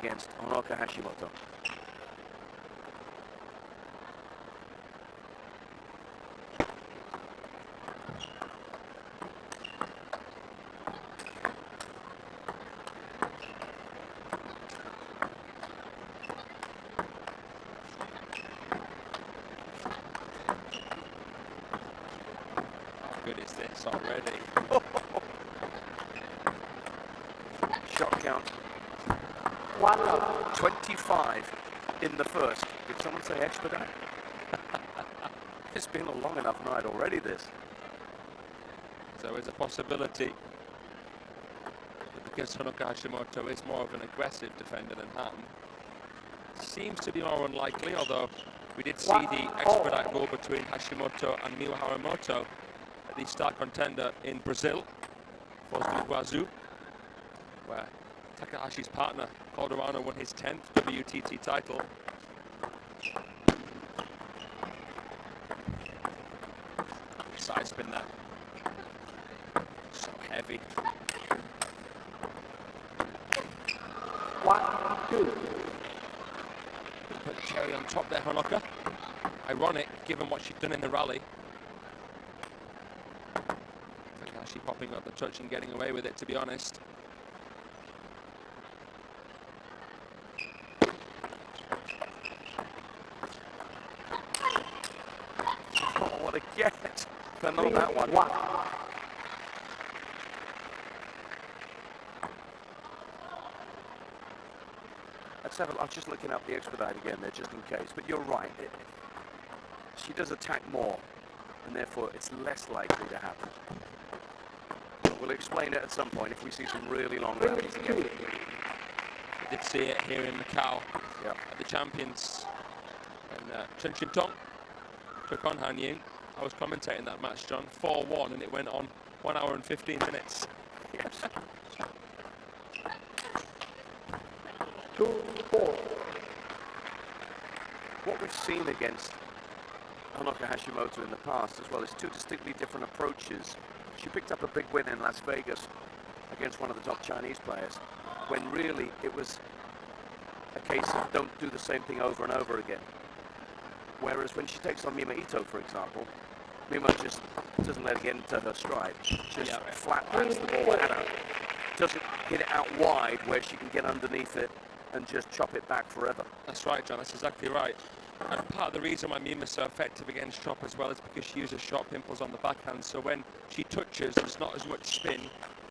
against Honoka Hashimoto. Good is this already? Shot count. 25 in the first. Did someone say expedite? It's been a long enough night already, this. So it's a possibility. Because Honoka Hashimoto is more of an aggressive defender than Hatton. Seems to be more unlikely, although we did see the expedite goal between Hashimoto and Miwa Haramoto at the star contender in Brazil, for Guazhou, where Takahashi's partner, Calderano, won his 10th WTT title. Side spin there. So heavy. 1-2. Put the cherry on top there, Honoka. Ironic, given what she'd done in the rally. Takahashi popping up the touch and getting away with it, to be honest. Oh, what a get! But not that one. Let's have a, I was just looking up the expedite again there, just in case. But you're right. She does attack more, and therefore it's less likely to happen. We'll explain it at some point if we see some really long rallies again. We did see it here in Macao at the Champions. And Chen Shintong took on Han Ying. I was commentating that match, John. 4-1, and it went on 1 hour and 15 minutes. Yes. 2-4. What we've seen against Honoka Hashimoto in the past as well is two distinctly different approaches. She picked up a big win in Las Vegas against one of the top Chinese players, when really it was a case of don't do the same thing over and over again. Whereas when she takes on Mima Ito, for example, Mima just doesn't let it get into her stride. Just flat bats the ball at her. Doesn't hit it out wide where she can get underneath it and just chop it back forever. That's right, John. That's exactly right. And part of the reason why Mima's so effective against chop as well is because she uses sharp impulse on the backhand. So when she touches, there's not as much spin,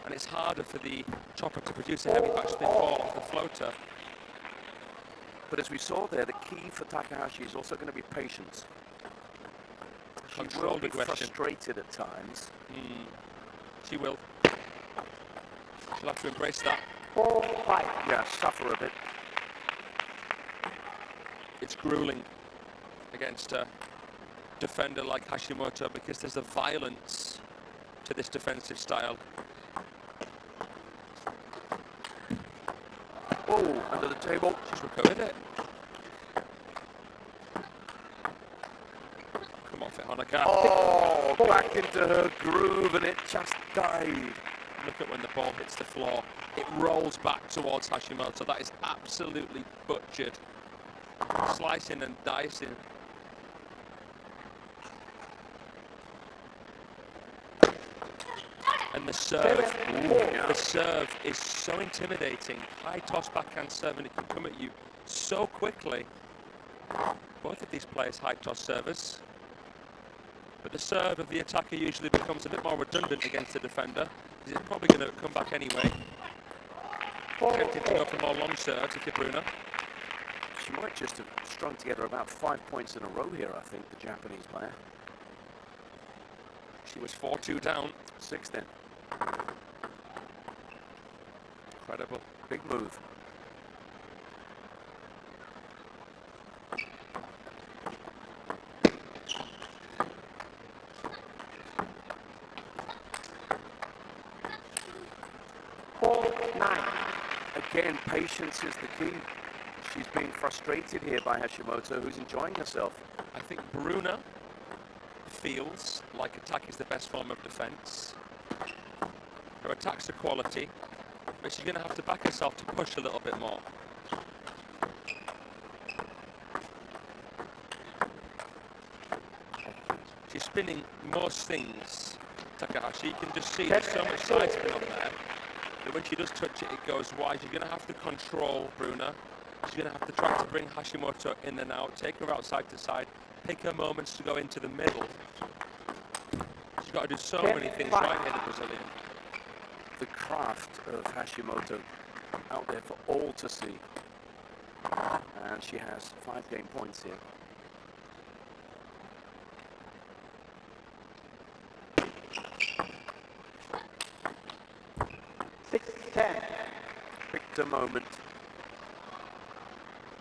and it's harder for the chopper to produce a heavy backspin ball off the floater. But as we saw there, the key for Takahashi is also going to be patience. She will be frustrated at times. She will. She'll have to embrace that. 4-5. Yeah, suffer a bit. It's grueling against a defender like Hashimoto because there's a violence to this defensive style. Oh, under the table. She's recovered it. Come off it, Honoka. Oh, back into her groove, and it just died. Look at when the ball hits the floor. It rolls back towards Hashimoto. That is absolutely butchered. Slicing and dicing. And the serve is so intimidating. High toss backhand serve, and it can come at you so quickly. Both of these players high toss servers. But the serve of the attacker usually becomes a bit more redundant against the defender, because it's probably going to come back anyway. Tempted to go for more long serves if you're Bruna. She might just have strung together about 5 points in a row here, I think, the Japanese player. She was 4-2 down. 6 then. Incredible. Big move. Again, patience is the key. She's being frustrated here by Hashimoto, who's enjoying herself. I think Bruna feels like attack is the best form of defense. Her attacks are quality, but she's going to have to back herself to push a little bit more. She's spinning most things, Takahashi. You can just see there's so much side spin on there that when she does touch it, it goes wide. You're going to have to control Bruna. She's going to have to try to bring Hashimoto in and out, take her outside to side, pick her moments to go into the middle. She's got to do so many things right here, the Brazilian. The craft of Hashimoto out there for all to see. And she has 5 game points here. Picked a moment.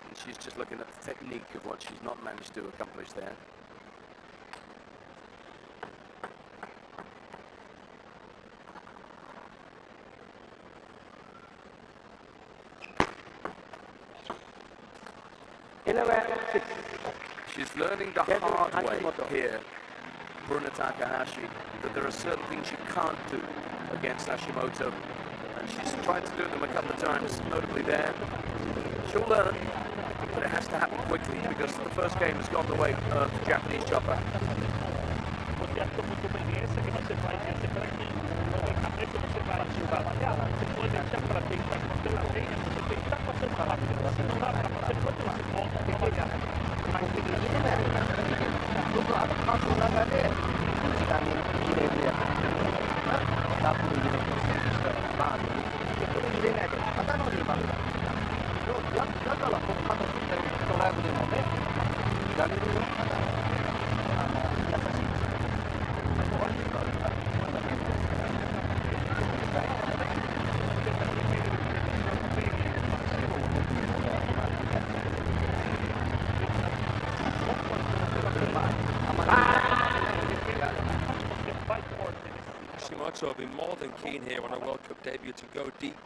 And she's just looking at the technique of what she's not managed to accomplish there. She's learning the hard way here, Bruna Takahashi, that there are certain things you can't do against Hashimoto. And she's tried to do them a couple of times, notably there. She'll learn, but it has to happen quickly because the first game has gone the way of the Japanese chopper. Hashimoto will be more than keen here on a World Cup debut to go deep,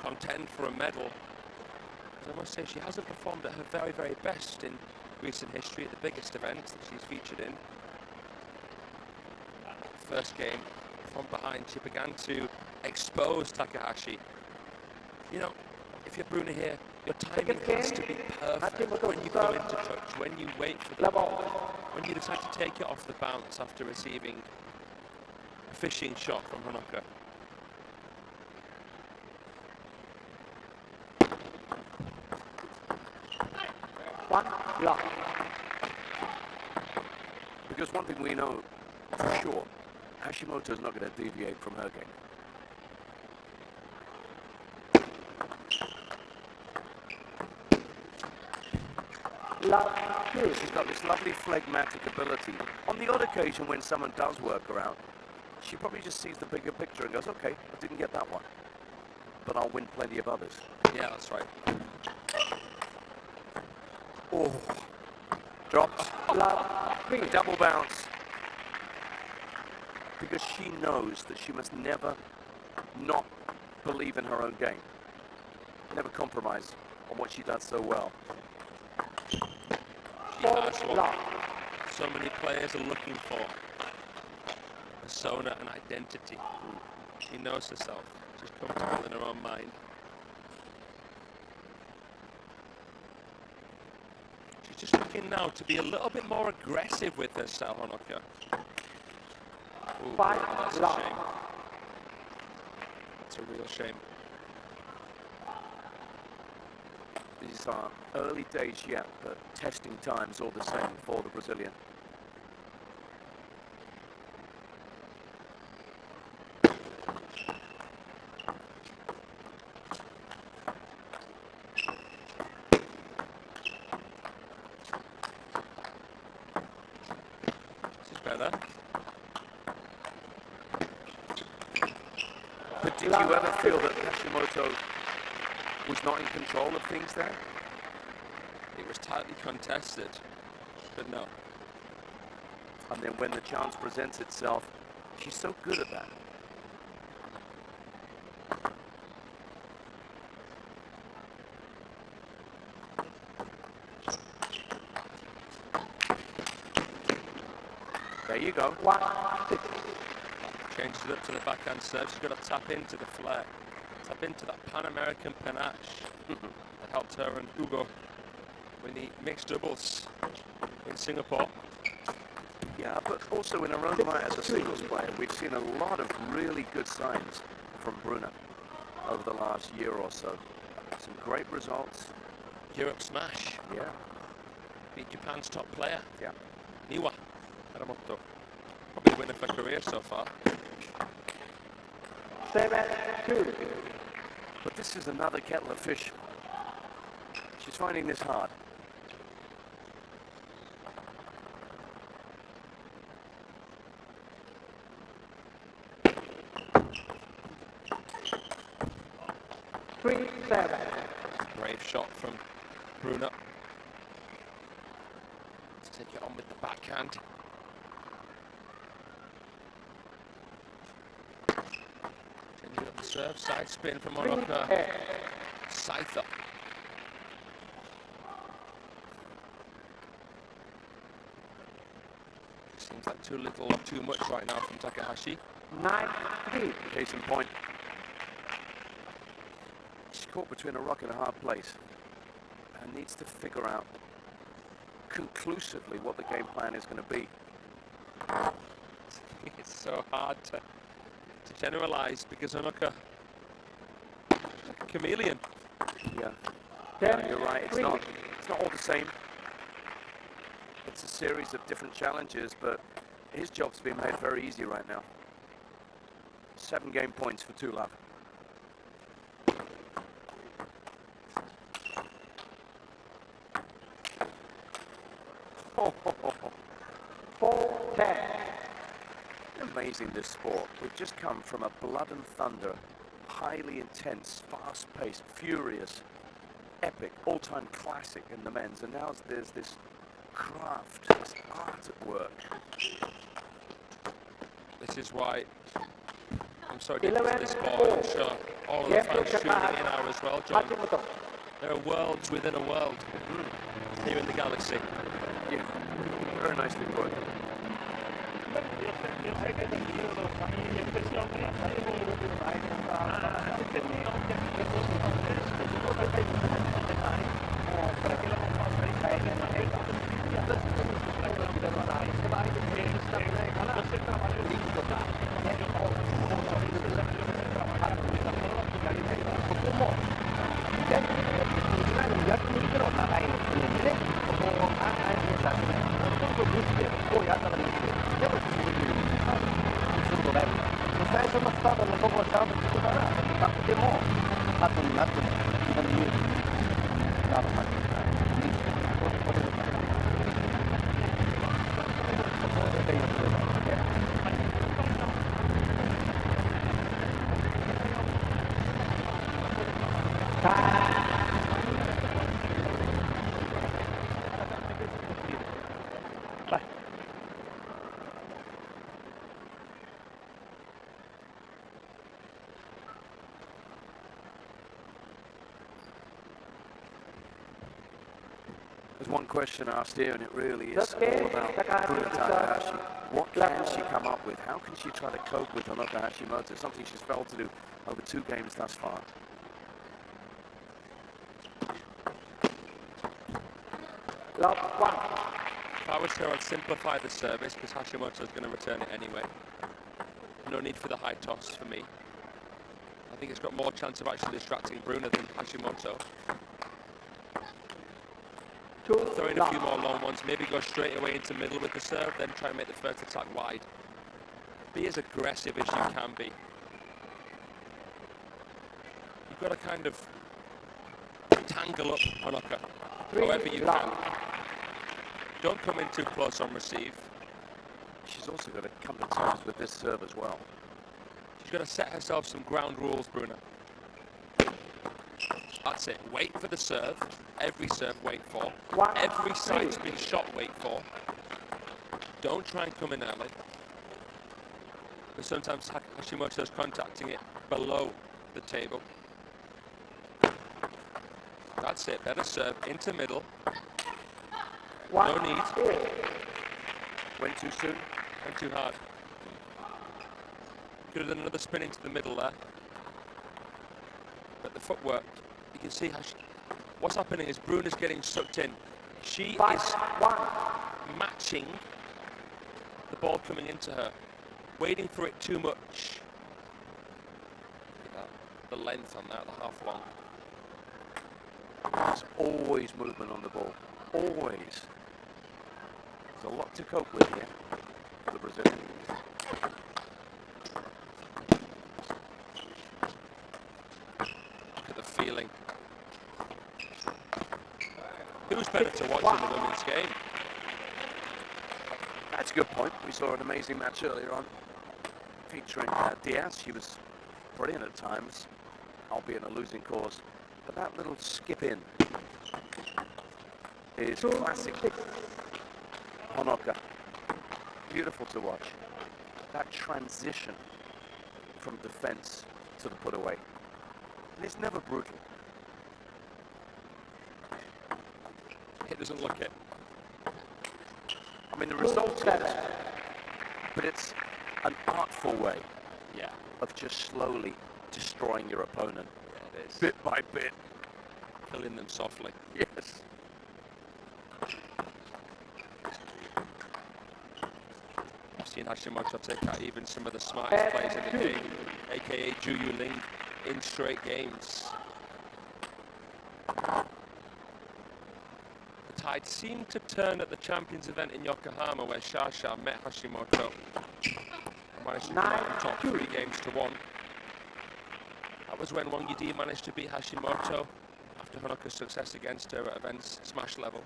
contend for a medal. As I must say, she hasn't performed at her very, very best in recent history at the biggest events that she's featured in. First game, from behind, she began to expose Takahashi. You know, if you're Bruna here, your timing has to be perfect when you come into touch, when you wait for the ball, when you decide to take it off the bounce after receiving a fishing shot from Honoka. Because one thing we know for sure, Hashimoto's not going to deviate from her game. She's got this lovely phlegmatic ability. On the odd occasion when someone does work her out, she probably just sees the bigger picture and goes, okay, I didn't get that one, but I'll win plenty of others. Yeah, that's right. Oh, drops. Double bounce. Because she knows that she must never not believe in her own game. Never compromise on what she does so well. She has what so many players are looking for. Persona and identity. She knows herself. She's comfortable in her own mind. She's just looking now to be a little bit more aggressive with herself, Honoka. Ooh, that's a shame. That's a real shame. These are early days yet, but testing times all the same for the Brazilian. This is better. But did you ever feel that Hashimoto was not in control of things there? It was tightly contested, but no. And then when the chance presents itself, she's so good at that. There you go. Changes it up to the backhand serve. She's got to tap into the flair. Tap into that Pan-American panache that helped her and Hugo win the mixed doubles in Singapore. Yeah, but also in her own right as a singles player, we've seen a lot of really good signs from Bruna over the last year or so. Some great results. Europe smash. Yeah. Beat Japan's top player. Yeah. Niwa Hashimoto. Probably the winner of her career so far. 7-2. But this is another kettle of fish. She's finding this hard. Brave shot from Bruna. Let's take it on with the backhand. Changing up the serve, side spin from Honoka. Scyther. Seems like too little or too much right now from Takahashi. 9-3. Case in point. She's caught between a rock and a hard place and needs to figure out conclusively what the game plan is going to be. It's so hard to generalize because Honoka is like a chameleon. Yeah. Yeah, you're right. It's not all the same. It's a series of different challenges, but his job's being made very easy right now. 7 game points for Tulav. Oh, 4-10. Amazing, this sport. We've just come from a blood and thunder, highly intense, fast-paced, furious, epic, all-time classic in the men's, and now there's this craft, this art at work. This is why I'm so addicted to this sport. I'm sure all of the fans tuning in are as well, John. There are worlds within a world here in the galaxy. Yeah, very nicely put. There's one question asked here, and it really is all about Bruna Takahashi. What can she come up with? How can she try to cope with Honoka Hashimoto? Something she's failed to do over 2 games thus far. If I was her, I'd simplify the service because Hashimoto's going to return it anyway. No need for the high toss for me. I think it's got more chance of actually distracting Bruna than Hashimoto. Throw in a few more long ones, maybe go straight away into middle with the serve, then try and make the first attack wide. Be as aggressive as you can be. You've got to kind of tangle up Honoka however you can. Don't come in too close on receive. She's also got to come to terms with this serve as well. She's got to set herself some ground rules, Bruna. That's it. Wait for the serve. Every serve, wait for. Every side spin shot, wait for. Don't try and come in early. Because sometimes Hashimoto's contacting it below the table. That's it. Better serve. Into middle. No need. Went too soon. Went too hard. Could have done another spin into the middle there. But the footwork, you can see how what's happening is Bruna's getting sucked in. She is matching the ball coming into her, waiting for it too much. Look at that, the length on that, the half long. There's always movement on the ball, always. There's a lot to cope with here for the Brazilian. Look at the feeling. Who's better to watch in the women's game? That's a good point. We saw an amazing match earlier on featuring Diaz. She was brilliant at times, albeit in a losing cause. But that little skip in is classic Honoka. Beautiful to watch. That transition from defense to the put away. And it's never brutal. It doesn't look it. I mean, the result is, but it's an artful way Yeah, of just slowly destroying your opponent, yeah, it is. bit by bit. Killing them softly. Yes. I've seen Hashimoto take out even some of the smartest players in the game, aka Ju Yuling, in straight games. The tide seemed to turn at the Champions event in Yokohama where Shasha met Hashimoto and managed to come out on top 3 games to 1. That was when Wang Yidi managed to beat Hashimoto after Honoka's success against her at events smash level.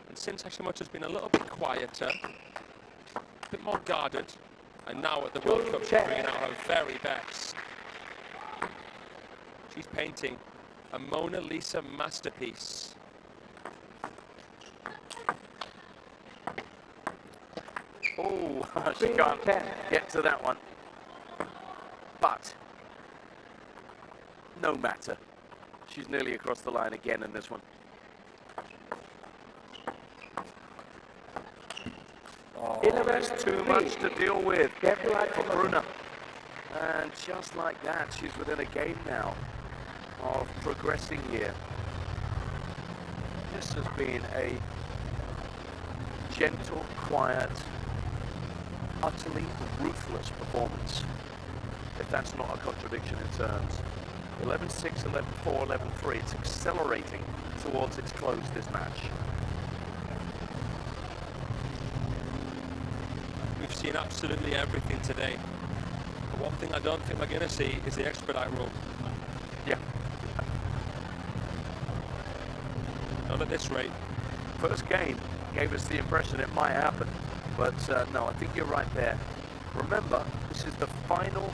And since Hashimoto's been a little bit quieter, a bit more guarded, and now at the World Cup she's bringing out her very best. She's painting a Mona Lisa masterpiece. Oh, she can't get to that one. But, no matter. She's nearly across the line again in this one. Oh, there's too much to deal with for Bruna. And just like that, she's within a game now of progressing here. This has been a gentle, quiet, utterly ruthless performance, if that's not a contradiction in terms. 11-6, 11-4, 11-3. It's accelerating towards its close, this match. We've seen absolutely everything today. But one thing I don't think we're going to see is the expedite rule. Yeah. Not at this rate. First game gave us the impression it might happen, but no, I think you're right there. Remember, this is the final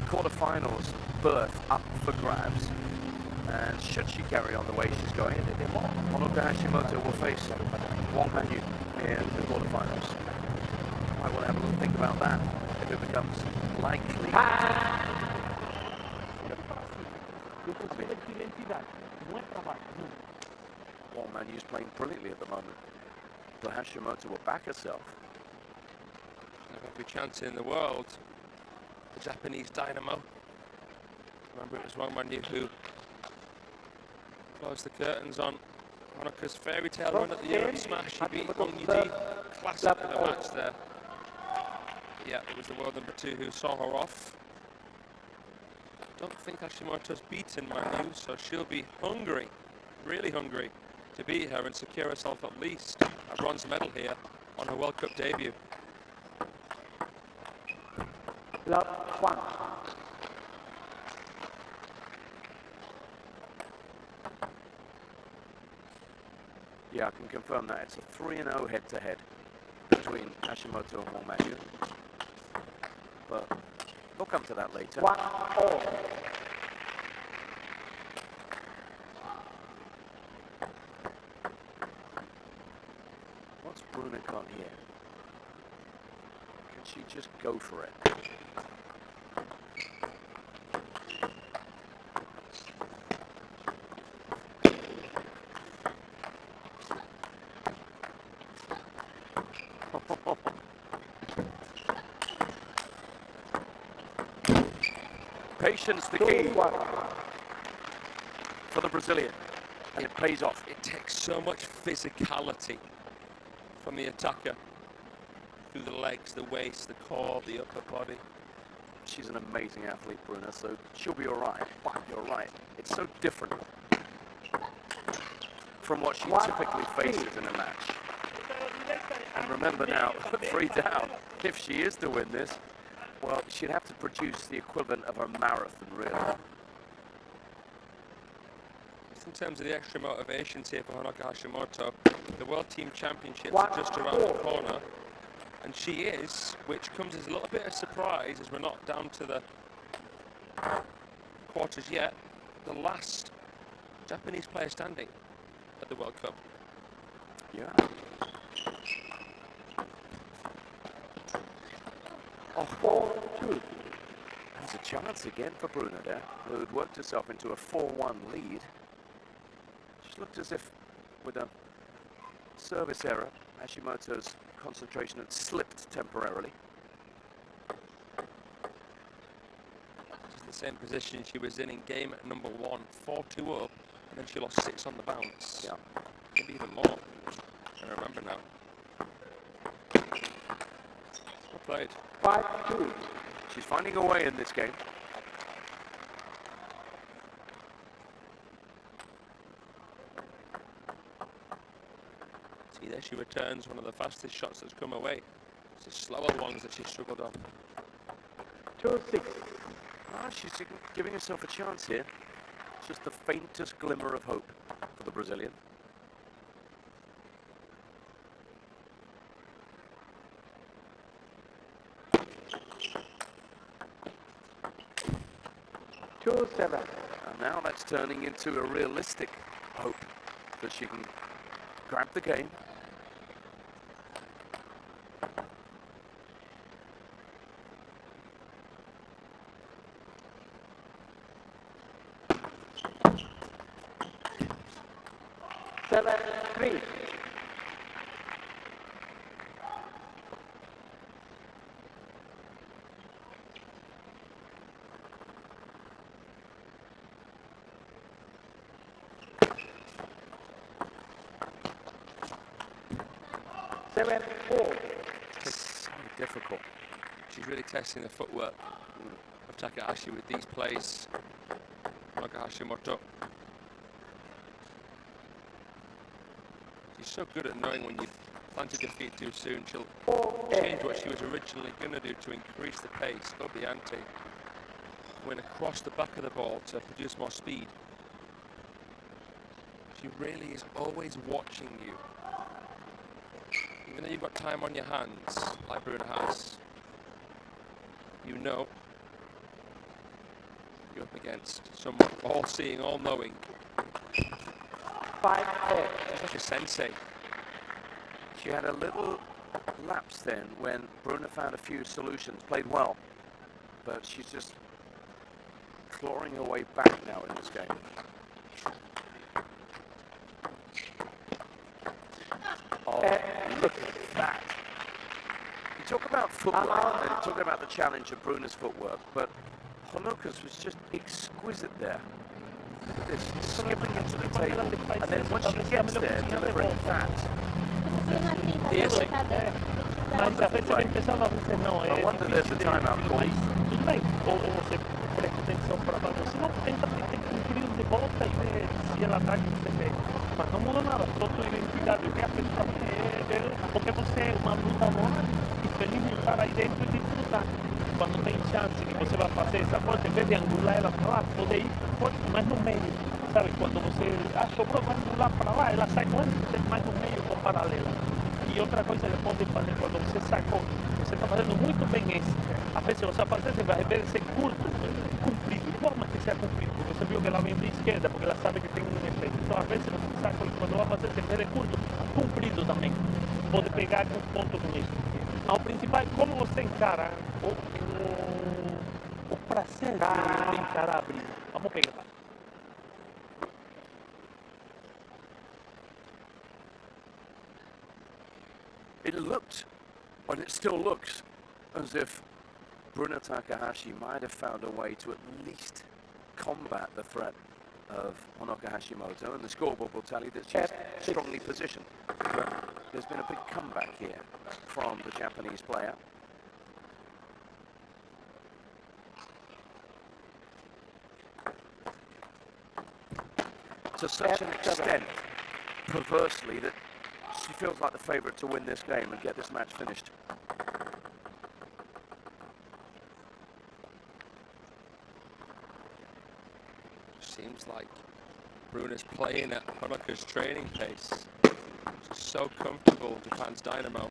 quarterfinals berth up for grabs, and should she carry on the way she's going, Honoka Hashimoto will face Wang Manyu in the quarterfinals. I will have a little think about that if it becomes likely. Wang Manyu's playing brilliantly at the moment, but Hashimoto will back herself. Every chance in the world. The Japanese dynamo. Remember, it was Wang Manyu who closed the curtains on Honoka's fairy tale run at the Europe Smash. He beat Wang Yidi. Classic in the match there. Yeah, it was the world number 2 who saw her off. Don't think Hashimoto's beaten Manyu, so she'll be hungry, really hungry, to beat her and secure herself at least a bronze medal here on her World Cup debut. Love one. Yeah, I can confirm that. It's a 3-0 head-to-head between Hashimoto and Wang Manyu. But we'll come to that later. 1-all. What's Bruna got here? Can she just go for it? Patience the key for the Brazilian, and it pays off. It takes so much physicality from the attacker. through the legs, the waist, the core, the upper body. She's an amazing athlete, Bruna, so she'll be all right. But you're right, it's so different from what she typically faces in a match. And remember now, 3 down, if she is to win this, well, she'd have to produce the equivalent of a marathon, really. In terms of the extra motivations here for Honoka Hashimoto, the World Team Championships are just around the corner, and she is, which comes as a little bit of a surprise as we're not down to the quarters yet, the last Japanese player standing at the World Cup. Yeah. Oh, there's a chance again for Bruna there, who had worked herself into a 4-1 lead. She looked as if, with a service error, Hashimoto's concentration had slipped temporarily. This is the same position she was in game at number 1, 4-2 up, and then she lost 6 on the bounce. Yeah. Maybe even more. I remember now. Well played. 5-2. She's finding a way in this game. See, there she returns one of the fastest shots that's come away. It's the slower ones that she struggled on. 2-6. She's giving herself a chance here. Just the faintest glimmer of hope for the Brazilian. And now that's turning into a realistic hope that she can grab the game. Three. It's so difficult. She's really testing the footwork of Takahashi with these plays. Honoka Hashimoto. She's so good at knowing when you've planted your feet too soon. She'll change what she was originally going to do to increase the pace, up the ante, went across the back of the ball to produce more speed. She really is always watching you. Even though you've got time on your hands, like Bruna has, you know you're up against someone all-seeing, all-knowing. 5-4. She's like a sensei. She had a little lapse then when Bruna found a few solutions, played well, but she's just clawing her way back now in this game. Oh, look at that. You talk about footwork, and talking about the challenge of Bruna's footwork, but Honoka's was just exquisite there. Look at this, skipping into the table, and then once she gets there, delivering that. Piercing. Mas a veces empezava a veces não. I wonder there's a timeout call. Tudo bem, ou você presta atenção para baixo, se não tenta cumprir de volta e ver se ela ataca o que você fez. Mas não muda nada, só tua identidade, o que a pessoa é, porque você é uma lutadora e feliz de estar aí dentro e desfrutar. Quando tem chance que você vai fazer essa coisa, em vez de angular ela para lá, poder ir mais no meio. Sabe, quando você sobrou, vai angular para lá, ela sai com você mais no meio ou paralela. E outra coisa que pode fazer quando você sacou, você está fazendo muito bem esse. A vez que você vai fazer, você vai ver esse curto, comprido, forma que seja comprido. Você viu que ela vem de esquerda, porque ela sabe que tem um efeito. Então, às vezes, você saca e quando vai fazer, você vê ele curto, comprido também. Pode pegar com ponto com isso. Ao principal, como você encara o prazer de encarar a briga. Vamos pegar. It looked, and it still looks, as if Bruna Takahashi might have found a way to at least combat the threat of Honoka Hashimoto, and the scoreboard will tell you that she's strongly positioned. But there's been a big comeback here from the Japanese player. To such an extent, perversely, that she feels like the favourite to win this game and get this match finished. Seems like Bruna's playing at Honoka's training pace. She's so comfortable, Japan's dynamo.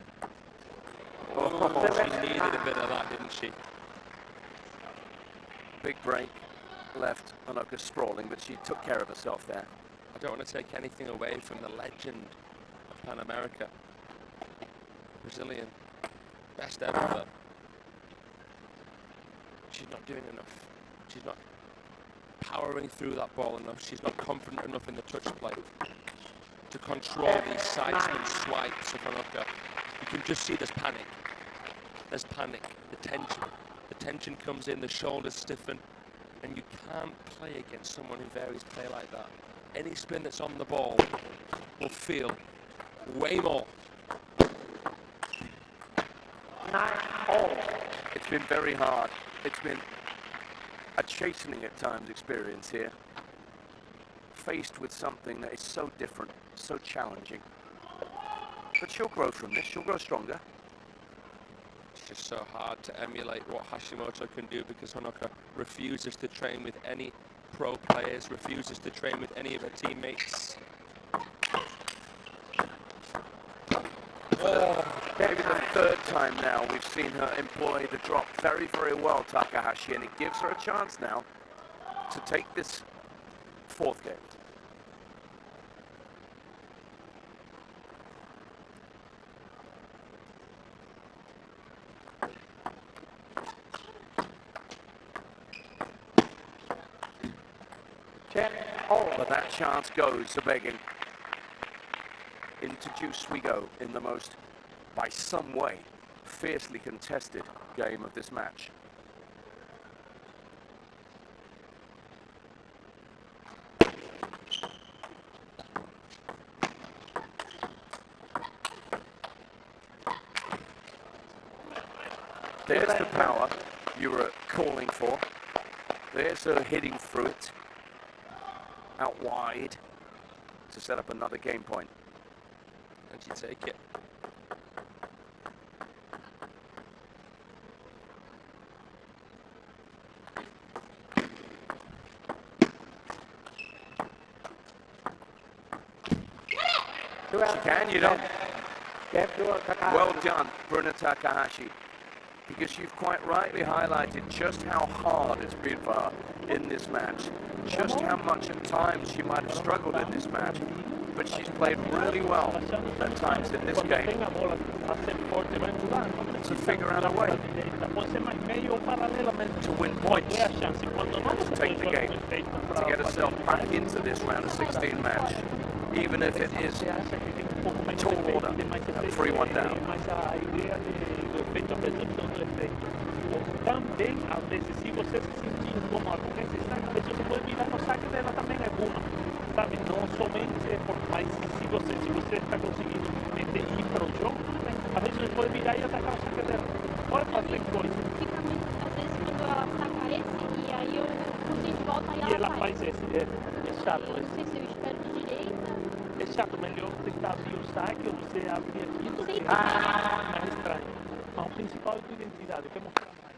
Oh, she needed a bit of that, didn't she? Big break, left Honoka sprawling, but she took care of herself there. I don't want to take anything away from the legend of Pan America. Brazilian, best ever, but she's not doing enough. She's not powering through that ball enough. She's not confident enough in the touch play to control these sidesman swipes of Honoka. You can just see there's panic. There's panic, the tension. The tension comes in, the shoulders stiffen, and you can't play against someone who varies play like that. Any spin that's on the ball will feel way more. It's been very hard. It's been a chastening at times experience here. Faced with something that is so different, so challenging. But she'll grow from this, she'll grow stronger. It's just so hard to emulate what Hashimoto can do because Honoka refuses to train with any pro players, refuses to train with any of her teammates. Maybe the third time now we've seen her employ the drop very, very well, Takahashi, and it gives her a chance now to take this fourth game. But that chance goes a-begging. Into juice we go in the most, by some way, fiercely contested game of this match. There's the power you were calling for. There's her hitting through it. Out wide to set up another game point. And you take it. She can, you know. Well done, Bruna Takahashi. Because you've quite rightly highlighted just how hard it's been for her in this match. Just how much at times she might have struggled in this match. But she's played really well at times in this game to figure out a way to win points, to take the game, to get herself back into this round of 16 match, even if it is a tall order at 3-1 down. Também, às vezes, se você se sentir incômodo com esse saque, você pode virar no saque dela também é bom, sabe? Não somente, mas se você está conseguindo ir para o jogo, às vezes você pode virar e atacar o saque dela. Pode fazer coisa. Às vezes quando ela ataca esse, e aí eu consigo voltar e ela faz esse, é chato. Eu não sei se eu espero de direita. É chato, melhor tentar abrir o saque ou você abrir aqui do que mais estranho. Mas o principal é a tua identidade, eu quero mostrar mais.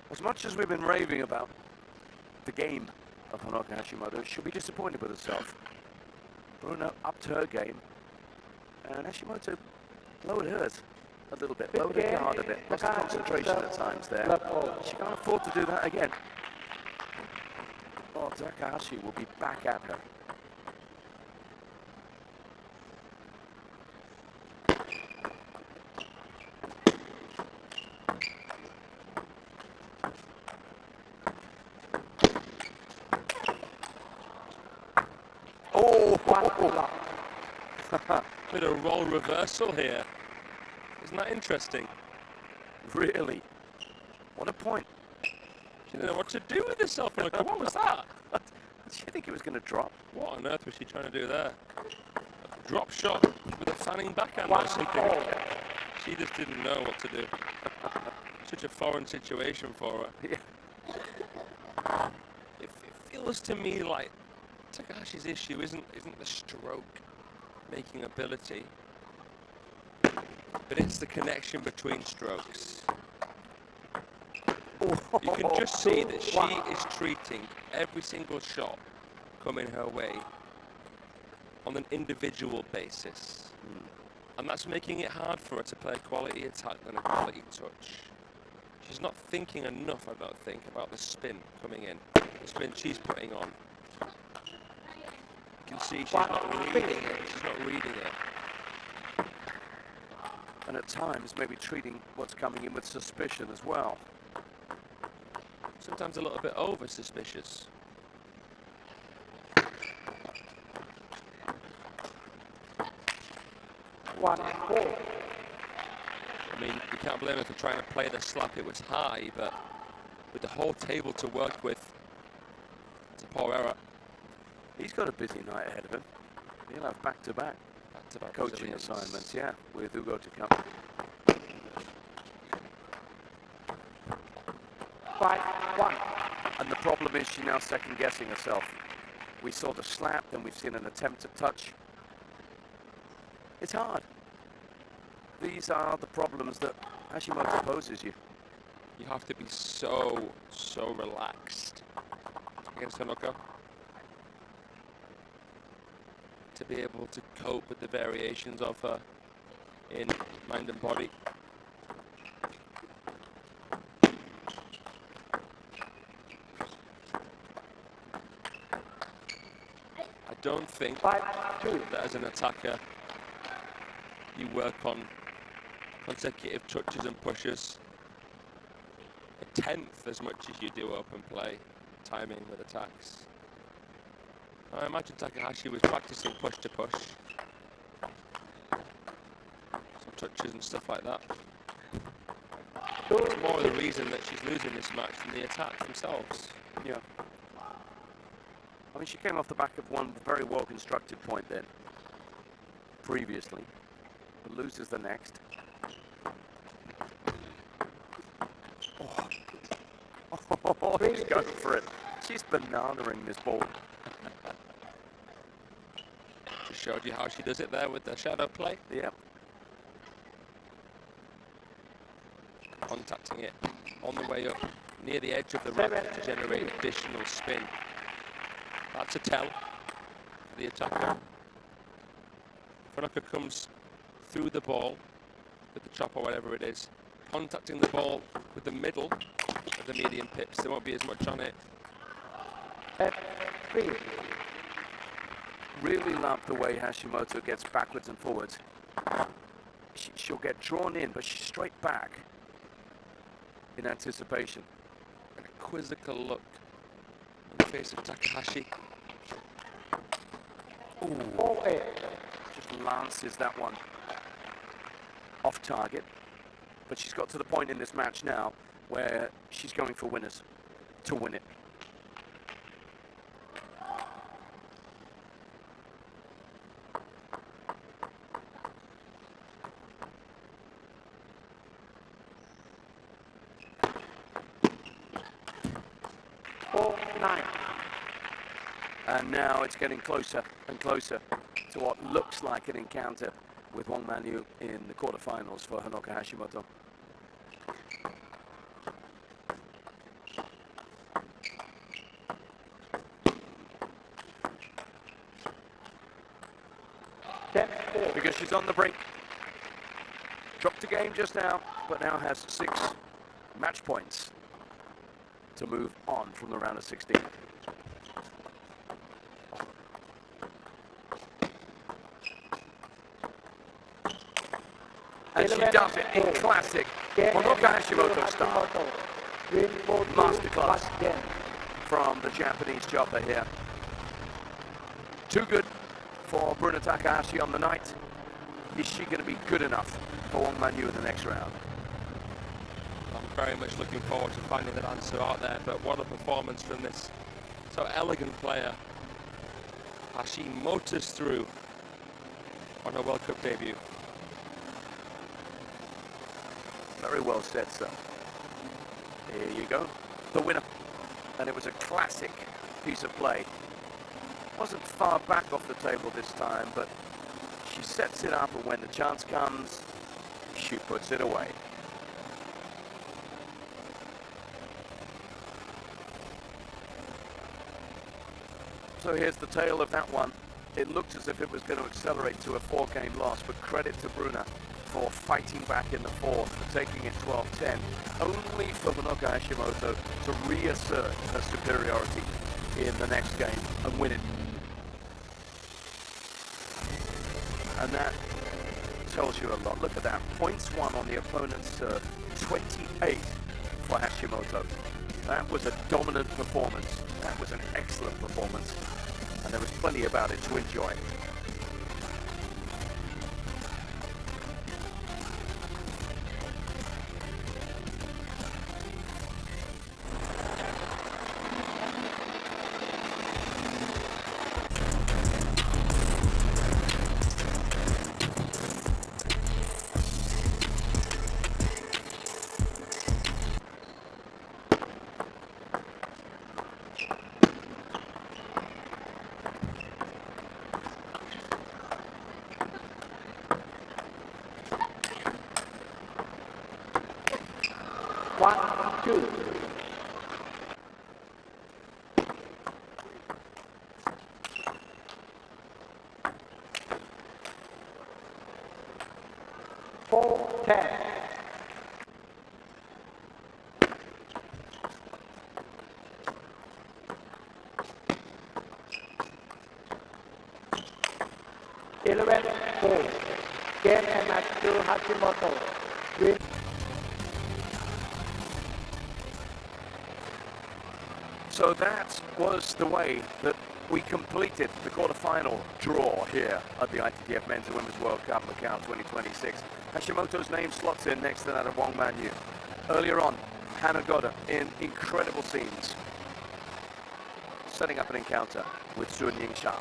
As much as we've been raving about the game of Honoka Hashimoto, she'll be disappointed with herself. Bruna upped her game, and Hashimoto lowered hers a little bit, lowered her guard a bit, lost concentration at times there. She can't afford to do that again. Oh, Takahashi will be back at her. Bit of role reversal here. Isn't that interesting? Really? What a point. She didn't know what to do with herself. Like, what was that? Did she think it was going to drop? What on earth was she trying to do there? A drop shot with a fanning backhand or something. She just didn't know what to do. Such a foreign situation for her. Yeah. It feels to me like Takahashi's issue isn't the stroke making ability, but it's the connection between strokes. You can just see that she is treating every single shot coming her way on an individual basis. And that's making it hard for her to play a quality attack than a quality touch. She's not thinking enough, I don't think, about the spin coming in. The spin she's putting on. You can see she's not reading it. She's not reading it. And at times, maybe treating what's coming in with suspicion as well. Sometimes a little bit over suspicious. I mean, you can't blame her for trying to play the slap. It was high, but with the whole table to work with, it's a poor error. He's got a busy night ahead of him. He'll have back-to-back coaching assignments, yeah, with Hugo to come. 5-1. And the problem is she's now second-guessing herself. We saw the slap, then we've seen an attempt to touch. It's hard. These are the problems that Hashimoto poses you. You have to be so relaxed against Honoka to be able to cope with the variations of her in mind and body. I don't think that as an attacker you work on consecutive touches and pushes a tenth as much as you do open play timing with attacks. I imagine Takahashi was practicing push to push, some touches and stuff like that. It's more the reason that she's losing this match than the attacks themselves. Yeah. I mean, she came off the back of one very well constructed point then, previously, but loses the next. Oh, she's going for it. She's bananaing this ball. Just showed you how she does it there with the shadow play. Yep. Contacting it on the way up near the edge of the rack to generate additional spin. That's a tell for the attacker. Honoka comes through the ball with the chop or whatever it is, contacting the ball with the middle of the medium pips. There won't be as much on it. F3. Really love the way Hashimoto gets backwards and forwards. She'll get drawn in, but she's straight back in anticipation. And a quizzical look on the face of Takahashi. Ooh. Just lances that one off target. But she's got to the point in this match now where she's going for winners to win it. And now it's getting closer and closer to what looks like an encounter with Wong Man-yu in the quarterfinals for Honoka Hashimoto. Because she's on the brink. Dropped a game just now, but now has 6 match points to move on from the round of 16. And she does it in classic Honoka Hashimoto style. Masterclass from the Japanese chopper here. Too good for Bruna Takahashi on the night. Is she going to be good enough for Wong Man-yu in the next round? very much looking forward to finding that answer out there. But what a performance from this so elegant player. Hashimoto's through on a World Cup debut. Very well said, sir. Here you go, the winner. And it was a classic piece of play. Wasn't far back off the table this time, but she sets it up, and when the chance comes, she puts it away. So here's the tale of that one. It looked as if it was going to accelerate to a 4-game loss, but credit to Bruna for fighting back in the fourth, for taking it 12-10, only for Honoka Hashimoto to reassert her superiority in the next game and win it. And that tells you a lot. Look at that. Points won on the opponent's serve, 28 for Hashimoto. That was a dominant performance. That was an excellent performance. And there was plenty about it to enjoy. One, two. Four, 10. Four. Game and match to Hashimoto. Win. So that was the way that we completed the quarterfinal draw here at the ITTF Men's and Women's World Cup Macao 2026. Hashimoto's name slots in next to that of Wang Man Yu. Earlier on, Hannah Goddard in incredible scenes, setting up an encounter with Sun Yingsha.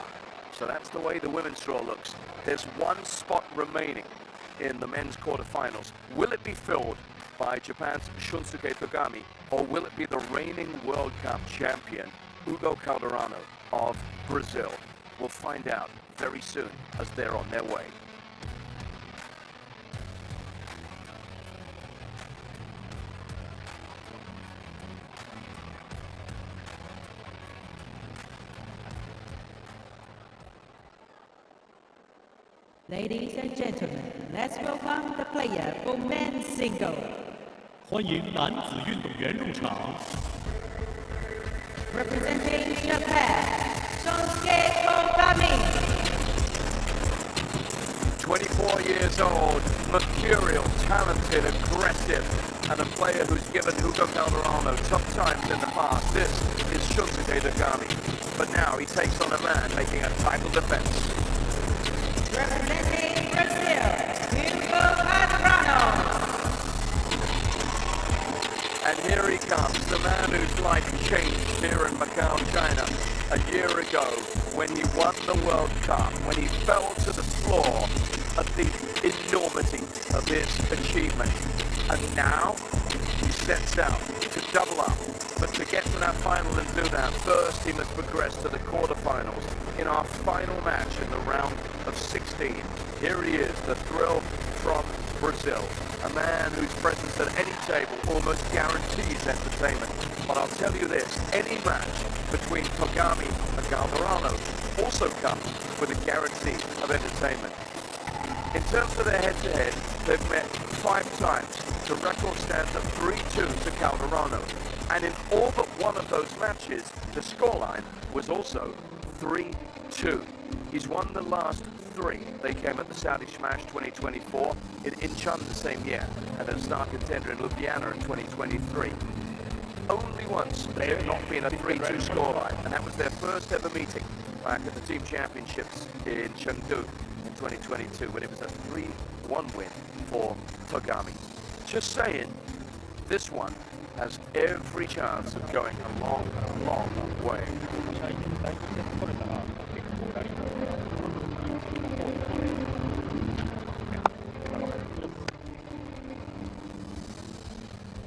So that's the way the women's draw looks. There's one spot remaining in the men's quarterfinals. Will it be filled by Japan's Shunsuke Togami, or will it be the reigning World Cup champion, Hugo Calderano of Brazil? We'll find out very soon as they're on their way. Ladies and gentlemen, let's welcome the player for men's single. 欢迎男子运动员入场。 Representing Japan, Shunsuke Togami. 24 years old, mercurial, talented, aggressive, and a player who's given Hugo Calderano tough times in the past. This is Shunsuke Togami, but now he takes on a man making a title defense. Representing Brazil, Hugo Calderano. And here he comes, the man whose life changed here in Macao, China, a year ago when he won the World Cup, when he fell to the floor at the enormity of his achievement. And now he sets out to double up. But to get to that final and do that, first he must progress to the quarterfinals in our final match in the round of 16. Here he is, the thrill from Brazil. A man whose presence at any table almost guarantees entertainment. But I'll tell you this, any match between Togami and Calderano also comes with a guarantee of entertainment. In terms of their head-to-head, they've met 5 times to record stands of 3-2 to Calderano. And in all but one of those matches, the scoreline was also 3-2. He's won the last 3. They came at the Saudi Smash 2024, in Incheon the same year, and a star contender in Ljubljana in 2023. Only once has there not been a 3-2 scoreline, and that was their first ever meeting back at the Team Championships in Chengdu in 2022, when it was a 3-1 win for Togami. Just saying, this one has every chance of going a long, long way. 試合全体として取れたら結構ラリーの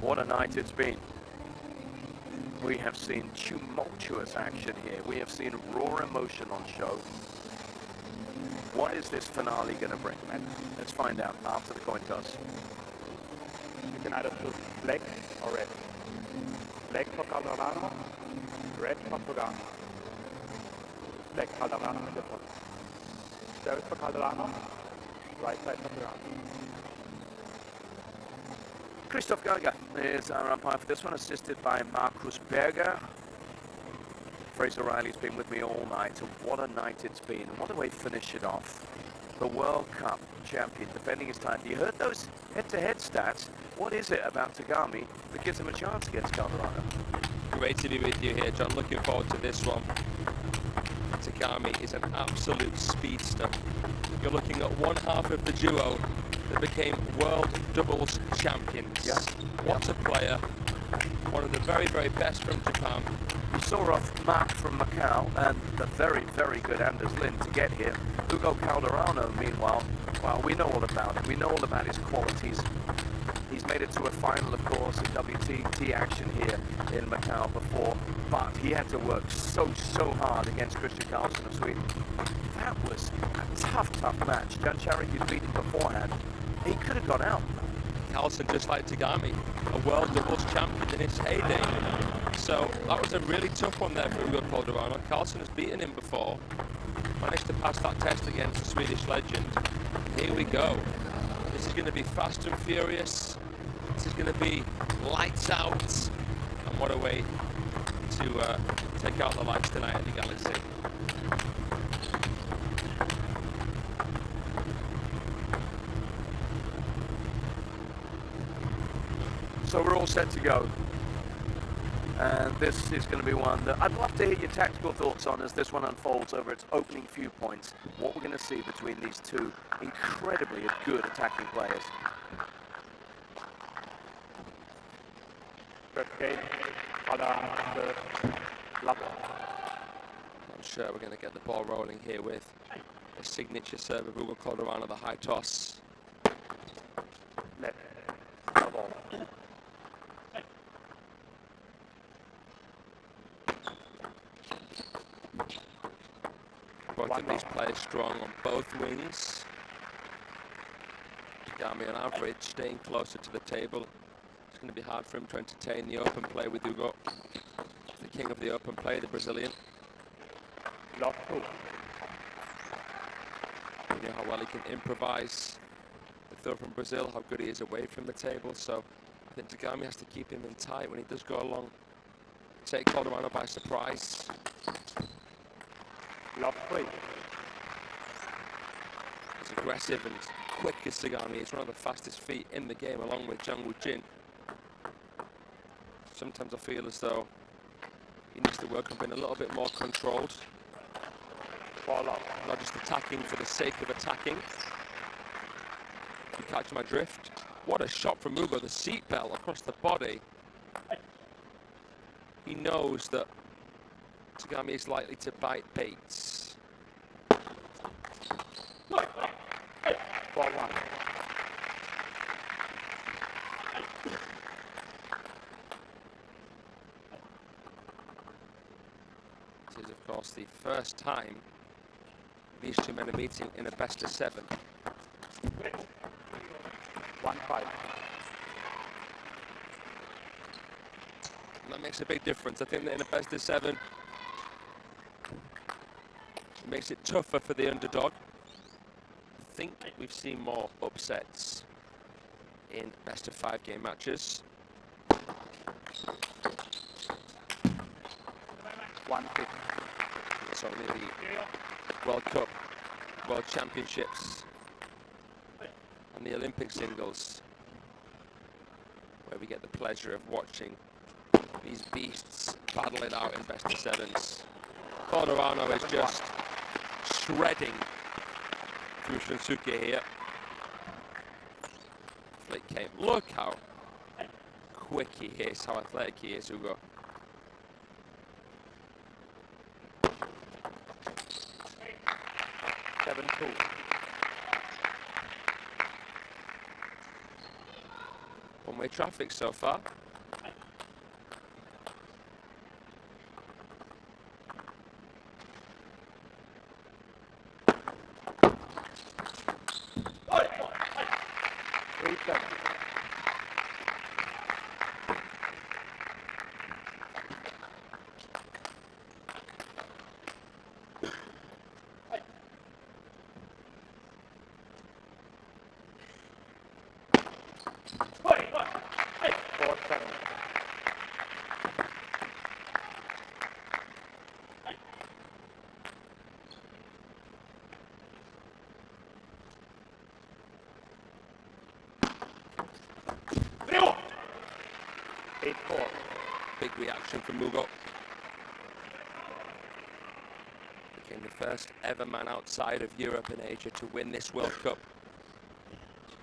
What a night it's been. We have seen tumultuous action here. We have seen raw emotion on show. What is this finale going to bring? Let's find out after the coin toss. You can either choose black or red. Black for Calderano, red for Bruna. Black Calderano in the top. Service for Calderano, right side for Bruna. Christoph Geiger is our umpire for this one, assisted by Markus Berger. Fraser Riley's been with me all night, and what a night it's been. What a way to finish it off. The World Cup champion defending his title. You heard those head-to-head stats. What is it about Tagami that gives him a chance against Calderano? Great to be with you here, John. Looking forward to this one. Tagami is an absolute speedster. You're looking at one half of the duo that became world doubles champions. Yeah. What a player. One of the very, very best from Japan. We saw off Mac from Macau and the very, very good Anders Lind to get here. Hugo Calderano, meanwhile, well, we know all about it. We know all about his qualities. He's made it to a final, of course, in WTT action here in Macau before, but he had to work so hard against Christian Carlsen of Sweden. That was a tough match. Jan Charik, you'd beaten beforehand. He could have got out. Carlsen, just like Tagami, a world doubles champion in his heyday. So that was a really tough one there for Hugo Calderano. Carlsen has beaten him before. Managed to pass that test against the Swedish legend. Here we go. This is going to be fast and furious. This is going to be lights out. And what a way to take out the lights tonight at the Galaxy. So we're all set to go. And this is going to be one that I'd love to hear your tactical thoughts on as this one unfolds over its opening few points. What we're going to see between these two incredibly good attacking players. First game, Calderano, level. I'm sure we're going to get the ball rolling here with a signature serve of Hugo Calderano, the high toss. Left, level. Both of these players strong on both wings. Tagami on average staying closer to the table. It's going to be hard for him to entertain the open play with Hugo. The king of the open play, the Brazilian. Lock two. You know how well he can improvise. The throw from Brazil, how good he is away from the table. So I think Tagami has to keep him in tight when he does go along. Take Calderano by surprise. Lock three. As aggressive and quick as Tagami is, one of the fastest feet in the game, along with Zhang Wujin. Sometimes I feel as though he needs to work on being a little bit more controlled. Ball up. Not just attacking for the sake of attacking. You catch my drift. What a shot from Hugo, the seatbelt across the body. He knows that Tagami is likely to bite baits. Ball one. This is, of course, the first time these two men are meeting in a best of 7. 1-5. And that makes a big difference. I think that in a best of 7, it makes it tougher for the underdog. I think we've seen more upsets in best of 5 game matches. 1-6. It's only the World Cup, World Championships, and the Olympic singles where we get the pleasure of watching these beasts battle it out in best of 7s. Calderano is just shredding through Shunsuke here. Flick came. Look how quick he is, how athletic he is, Hugo. One-way traffic so far. Big reaction from Mugo. Became the first ever man outside of Europe and Asia to win this World Cup.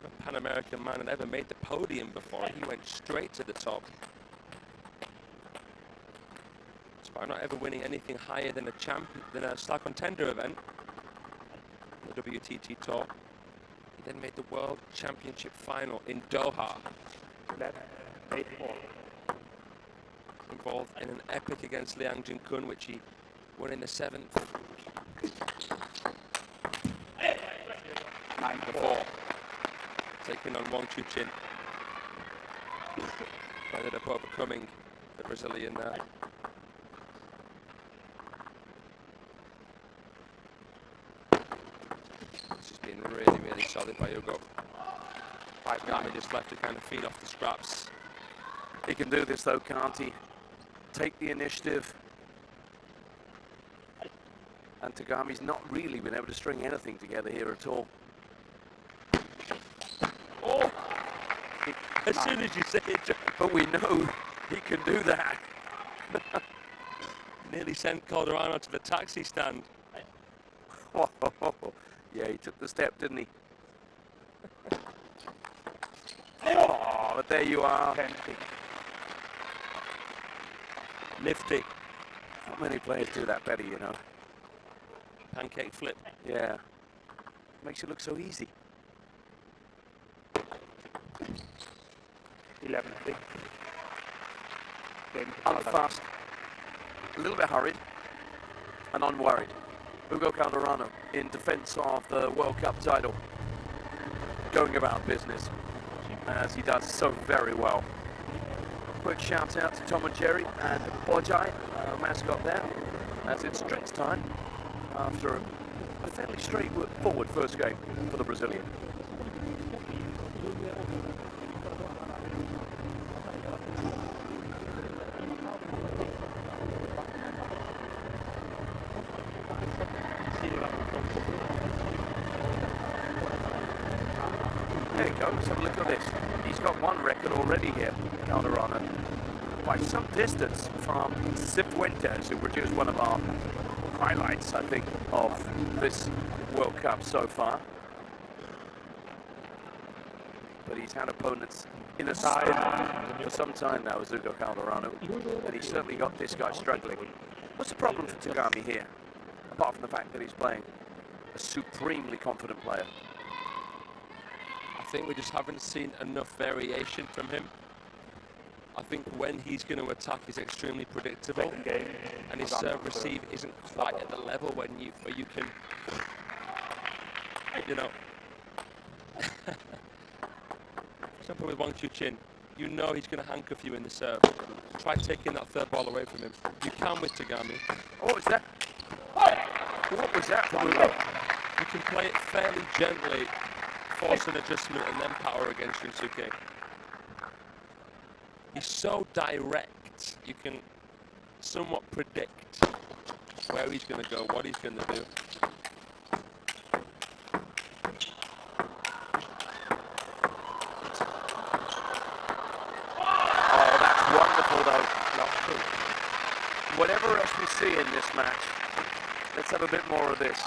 A Pan-American man had ever made the podium before. He went straight to the top. Despite not ever winning anything higher than a star contender event, the WTT Tour, he then made the World Championship final in Doha. Involved in an epic against Liang Jin-kun, which he won in the 7th. 9-4. Taking on Wang Chuqin. Ended up overcoming the Brazilian there. This has been really, really solid by Hugo. He just left to kind of feed off the scraps. He can do this though, can't he? Take the initiative. And Tagami's not really been able to string anything together here at all. Oh! As soon as you say it, but we know he can do that. Nearly sent Calderano to the taxi stand. Yeah, he took the step, didn't he? Oh, but there you are. Nifty. Not many players do that better, you know. Pancake flip. Yeah. Makes it look so easy. 11-6. Unfast. A little bit hurried. And unworried. Hugo Calderano in defense of the World Cup title. Going about business. As he does so very well. Quick shout out to Tom and Jerry and Bojai, mascot there, as it's stretch time after a fairly straightforward first game for the Brazilian. There you go, let's have a look at this. He's got one record already here, Calderano, by some distance from Cifuentes, who produced one of our highlights, I think, of this World Cup so far. But he's had opponents in a side for some time now as Hugo Calderano, and he's certainly got this guy struggling. What's the problem for Tagami here, apart from the fact that he's playing a supremely confident player? I think we just haven't seen enough variation from him. I think when he's going to attack is extremely predictable, and his serve receive isn't quite at the level where you can, you know. For example, with Wang Chuqin, you know he's going to handcuff you in the serve. Try taking that third ball away from him. You can with Tagami. Oh, is that? What was that? You can play it fairly gently, force an adjustment, and then power against Shinsuke. He's so direct, you can somewhat predict where he's going to go, what he's going to do. Oh, that's wonderful, though. Whatever else we see in this match, let's have a bit more of this.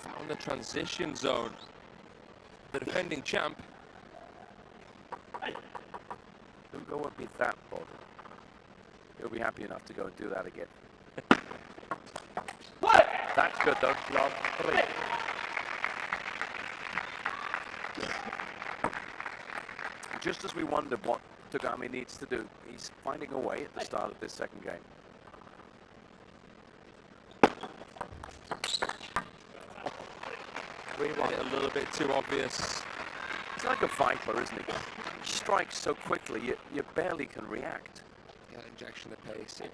Found the transition zone. The defending champ Hugo won't be that bothered. He'll be happy enough to go and do that again. That's good though. Love 3. Just as we wondered what Tagami needs to do, he's finding a way at the start of this second game. Made it a little bit too obvious. He's like a viper, isn't he? He strikes so quickly, you barely can react. Yeah, injection of pace. It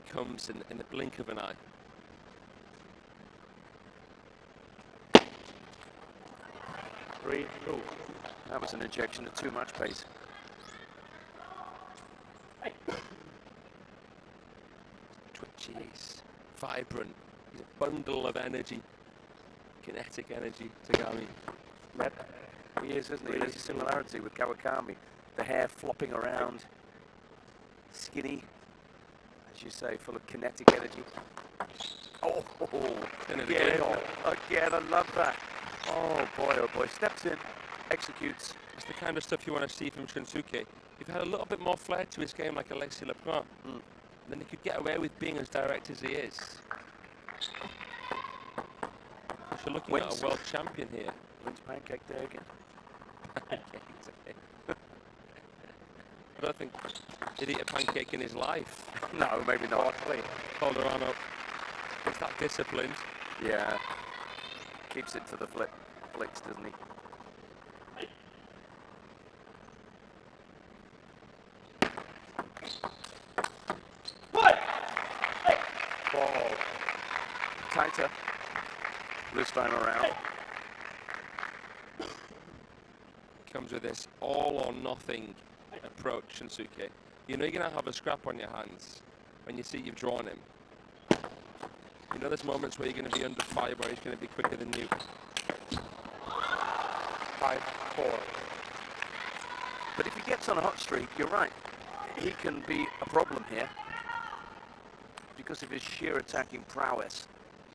comes in the blink of an eye. Three, 2. That was an injection of too much pace. Twitchy, he's vibrant. He's a bundle of energy. Kinetic energy, Tagami. He is, isn't he? There's a similarity with Kawakami. The hair flopping around, skinny, as you say, full of kinetic energy. Oh, again, I love that. Oh boy, steps in, executes. It's the kind of stuff you want to see from Shunsuke. If he had a little bit more flair to his game like Alexis Lebrun, then he could get away with being as direct as he is. You're looking at a world champion here. Wins pancake day again. I don't think he'd eat a pancake in his life. No, maybe not. Calderano, he's that disciplined. Yeah. Keeps it to the flicks, doesn't he? Ball. Tighter. This time around. Comes with this all or nothing approach, Shunsuke. You know you're going to have a scrap on your hands when you see you've drawn him. You know there's moments where you're going to be under fire, where he's going to be quicker than you. 5-4. But if he gets on a hot streak, you're right. He can be a problem here because of his sheer attacking prowess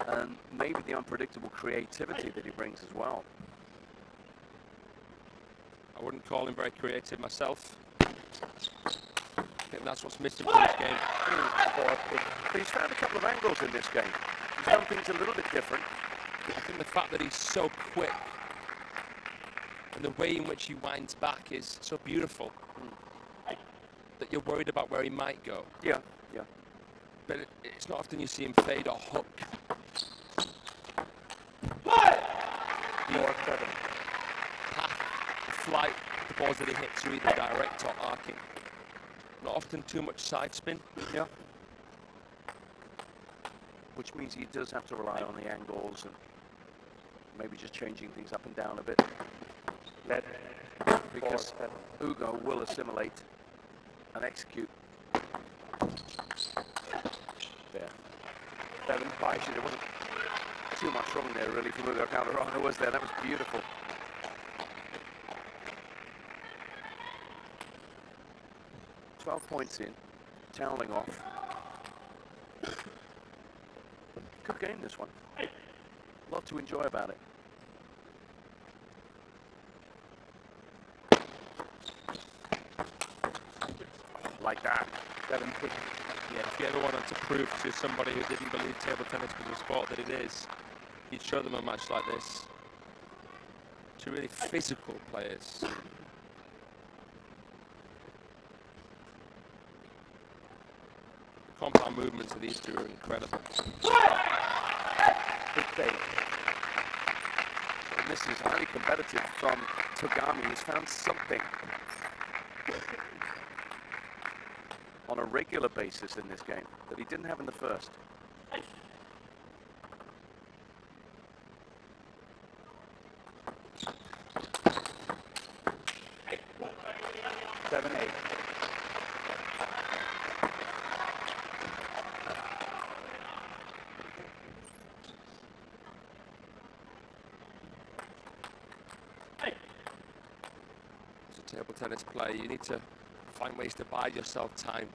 and maybe the unpredictable creativity that he brings as well. I wouldn't call him very creative myself. I think that's what's missing from this game. But he's found a couple of angles in this game. He's done things a little bit different. I think the fact that he's so quick and the way in which he winds back is so beautiful that you're worried about where he might go. Yeah. But it's not often you see him fade or hook. 4-7. Path, the flight, the balls that he hits are either direct or arcing. Not often too much side spin. Yeah. Which means he does have to rely on the angles and maybe just changing things up and down a bit. Because Hugo will assimilate and execute. There. 7-5. Actually, there wasn't too much wrong there really from Hugo Calderano, was there? That was beautiful. $12 points in, toweling off. Good game, this one. A lot to enjoy about it. Like that. 7-6. Yeah, if you ever wanted to prove to somebody who didn't believe table tennis was a sport that it is, you'd show them a match like this. To really physical players. The compound movements of these two are incredible. 6-8. And this is highly competitive from Tagami. He's found something on a regular basis in this game that he didn't have in the first. Table tennis player, you need to find ways to buy yourself time.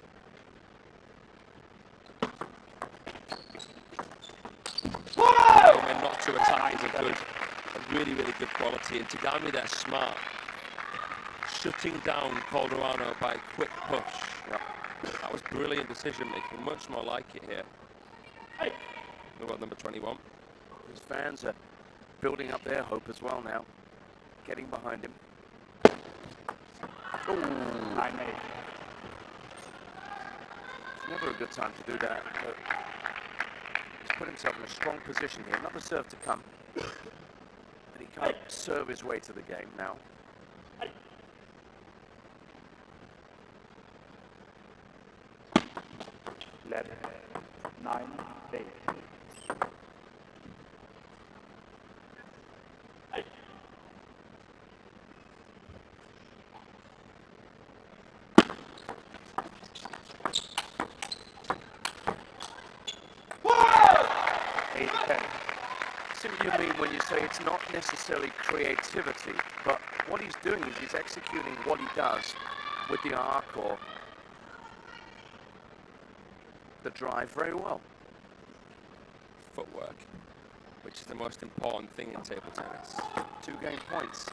And not to attack is a really good quality. And Tagami, they're smart. shutting down Calderano by a quick push. Yep. That was brilliant decision making, much more like it here. What about number 21? His fans are building up their hope as well now, getting behind him. Oh, 9-8. it's never a good time to do that. But he's put himself in a strong position here. Another serve to come. And he can't serve his way to the game now. Left. 9-8. See what you mean when you say it's not necessarily creativity, but what he's doing is he's executing what he does with the arc or the drive very well. Footwork, which is the most important thing in table tennis. 2 game points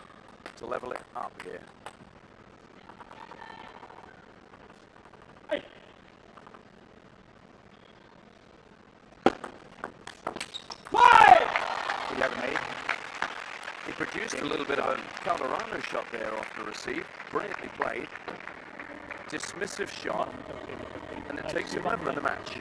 to level it up here. He produced a little bit of a Calderano shot there off the receive. Brilliantly played. Dismissive shot. And it takes him level in the match.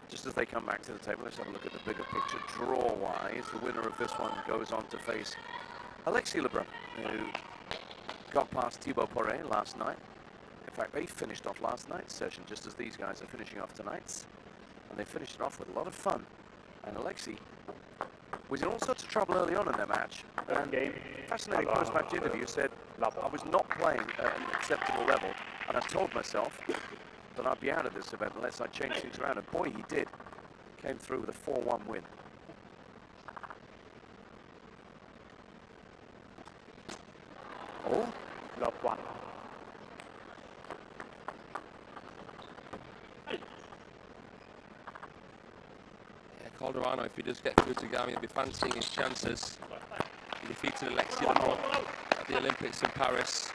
Just as they come back to the table, let's have a look at the bigger picture. Draw-wise, the winner of this one goes on to face Alexis Lebrun, who got past Thibaut Poré last night. In fact, they finished off last night's session just as these guys are finishing off tonight's. And they finished it off with a lot of fun. And Alexis was in all sorts of trouble early on in their match. And fascinating post-match interview said, I was not playing at an acceptable level. And I told myself that I'd be out of this event unless I changed things around. And boy, he did. Came through with a 4-1 win. Oh, Love 1. Calderano, if he does get through to Gami, he'll be fancying his chances. He defeated Alexis Lebrun at the Olympics in Paris.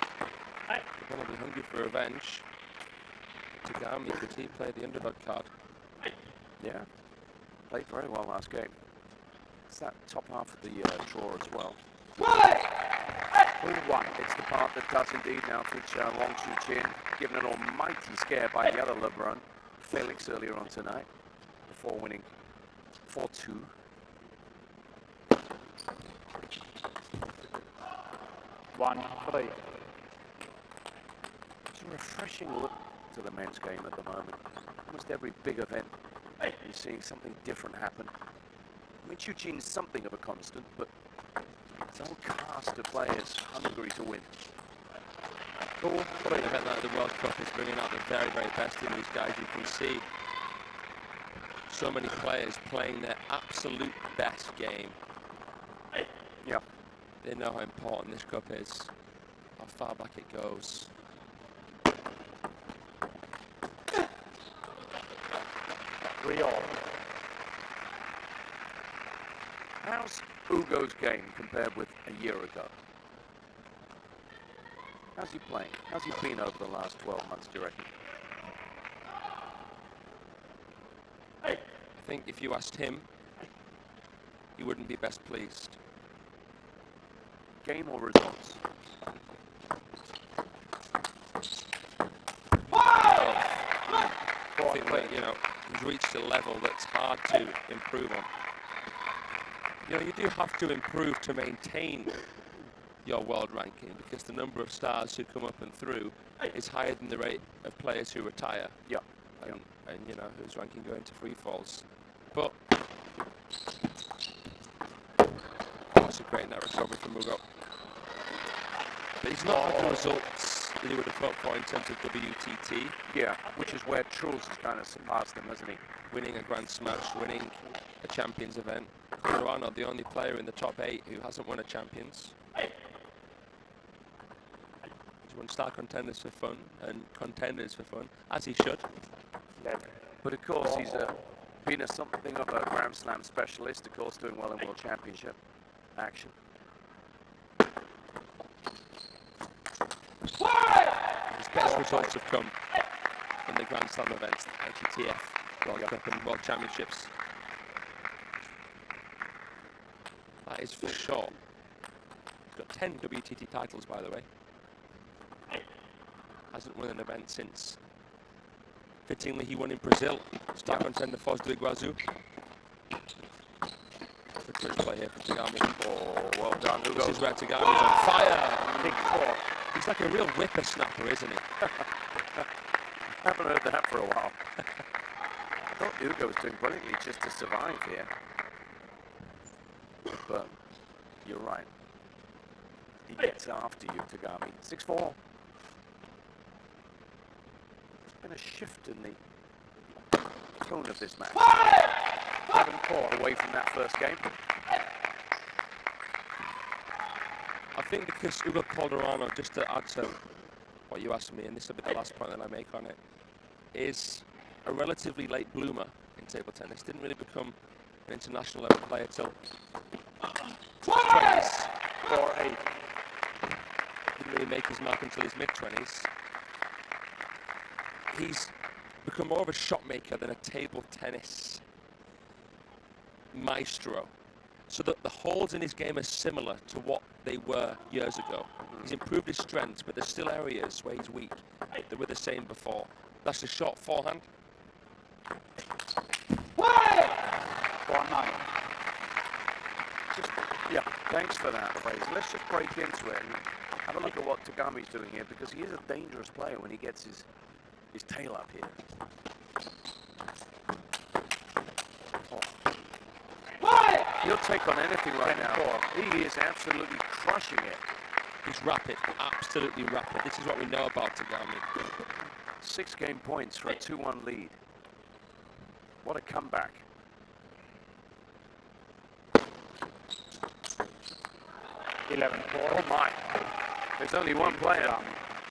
He's going to be hungry for revenge. Tagami, could he play the underdog card? yeah. Played very well last game. It's that top half of the draw as well. 1. It's the part that does indeed now feature Wong Chu Chin, given an almighty scare by the other Lebrun, Felix earlier on tonight, before winning 4-2. It's a refreshing look to the men's game at the moment. Almost every big event, you're seeing something different happen. I mean, Chu Chin's something of a constant, but it's a whole cast of players hungry to win. An event like the World Cup is bringing out the very, very best in these guys. You can see so many players playing their absolute best game. Yeah. They know how important this cup is, how far back it goes. How's Ugo's game compared with a year ago? How's he playing? How's he been over the last 12 months, do you reckon? I think if you asked him, he wouldn't be best pleased. Game or results? think that, you know, he's reached a level that's hard to improve on. You know, you do have to improve to maintain your world ranking because the number of stars who come up and through is higher than the rate of players who retire. Yeah. And you know, whose ranking go into free falls. But that's a great net recovery from Mugo. But he's not had the results that he would have hoped for in terms of WTT. Yeah, which is where Truls has kind of surpassed him, hasn't he? Winning a Grand Smash, winning a Champions event. Bruna, the only player in the top 8 who hasn't won a Champions. He's won Star Contenders for fun and Contenders for fun, as he should. But of course, he's been something of a Grand Slam specialist, of course, doing well in World Championship action. His best results have come in the Grand Slam events, ITTF, World Cup and World Championships. That is for sure. He's got 10 WTT titles, by the way. Hasn't won an event since. Fittingly, he won in Brazil. Star contender Foz do Iguazu. Good touch play here from Tagami. Oh, well done, Hugo. This is where Tagami's on fire. Big four. He's like a real whippersnapper, isn't he? Haven't heard that for a while. I thought Hugo was doing brilliantly just to survive here. But you're right. He gets after you, Tagami. 6-4. There's been a shift in the tone of this match. 7-4 away from that first game. I think because Hugo Calderano, just to add to what you asked me, and this will be the last point that I make on it, is a relatively late bloomer in table tennis. Didn't really become an international level player till 20s. 4-8. Didn't really make his mark until his mid-20s. He's become more of a shot maker than a table tennis maestro. So that the holds in his game are similar to what they were years ago. He's improved his strengths, but there's still areas where he's weak that were the same before. That's a short forehand. 4-9. Yeah, thanks for that, Fraser. Let's just break into it and have a look at what Tagami's doing here, because he is a dangerous player when he gets his tail up here. He'll take on anything right now. He is absolutely crushing it. He's rapid, absolutely rapid. This is what we know about Tagami. 6 game points for a 2-1 lead. What a comeback. Oh my. There's only one player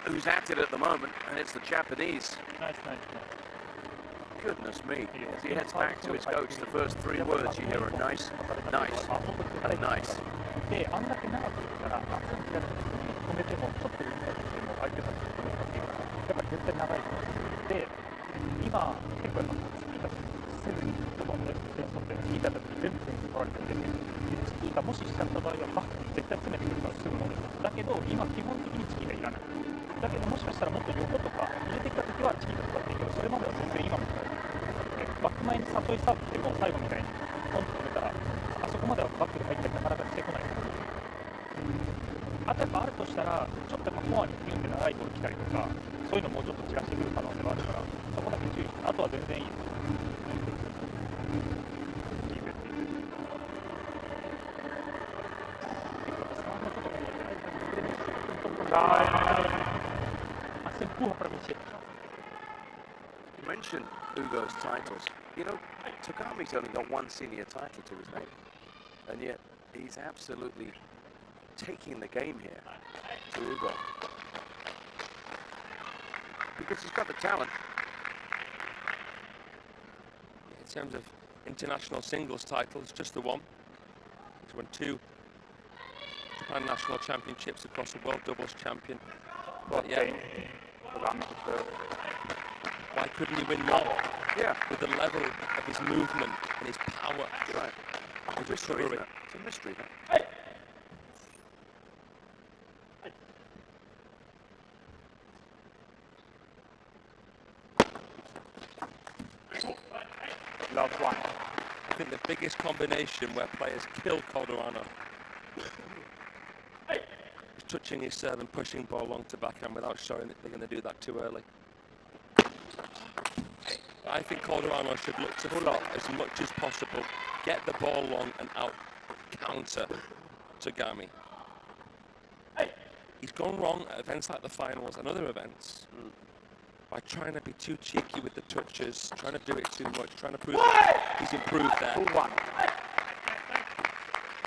who's at it at the moment, and it's the Japanese. Nice. Goodness me. As he heads back to his coach, the first 3 words you hear are nice, nice, nice. で、あんだけ長くいるから、止めても、ちょっと動いたとしても、相手が止めたっていうから、やっぱり絶対長いと思う。で、今、結構やっぱ、チキータせずに、どこもね、点取って、チキータだと全部点取られてて、で、チキータもししちゃった場合は、バック絶対詰めてくるからすぐ乗る。だけど、今、基本的にチキータいらない。だけど、もしかしたらもっと横とか入れてきたときは、チキータ使っていいけど、それまでは全然今みたいな。バック前に誘いサーブでも最後みたいにポンと止めたら、あそこまではバックで入ったりなかなかしてこないから。あとやっぱあるとしたら、ちょっとやっぱフォアにピュンって長いボール来たりとか、そういうのもうちょっと散らしてくる可能性はあるから、そこだけ注意して、あとは全然いいです。You mentioned Hugo's titles. You know, Tagami's only got 1 senior title to his name, and yet he's absolutely taking the game here to Hugo. Because he's got the talent. In terms of international singles titles, just the one. He's won 2 Japan National Championships across the World Doubles Champion. But yeah, why couldn't he win more? Yeah. With the level of his movement and his power. Right. His recovery. It's a mystery, man. Love 1. I think the biggest combination where players kill Calderano is touching his serve and pushing ball long to backhand without showing that they're going to do that too early. I think Calderano should look to flop as much as possible, get the ball long and out counter Tagami. He's gone wrong at events like the finals and other events by trying to be too cheeky with the touches, trying to do it too much, trying to prove that he's improved there. 2-1.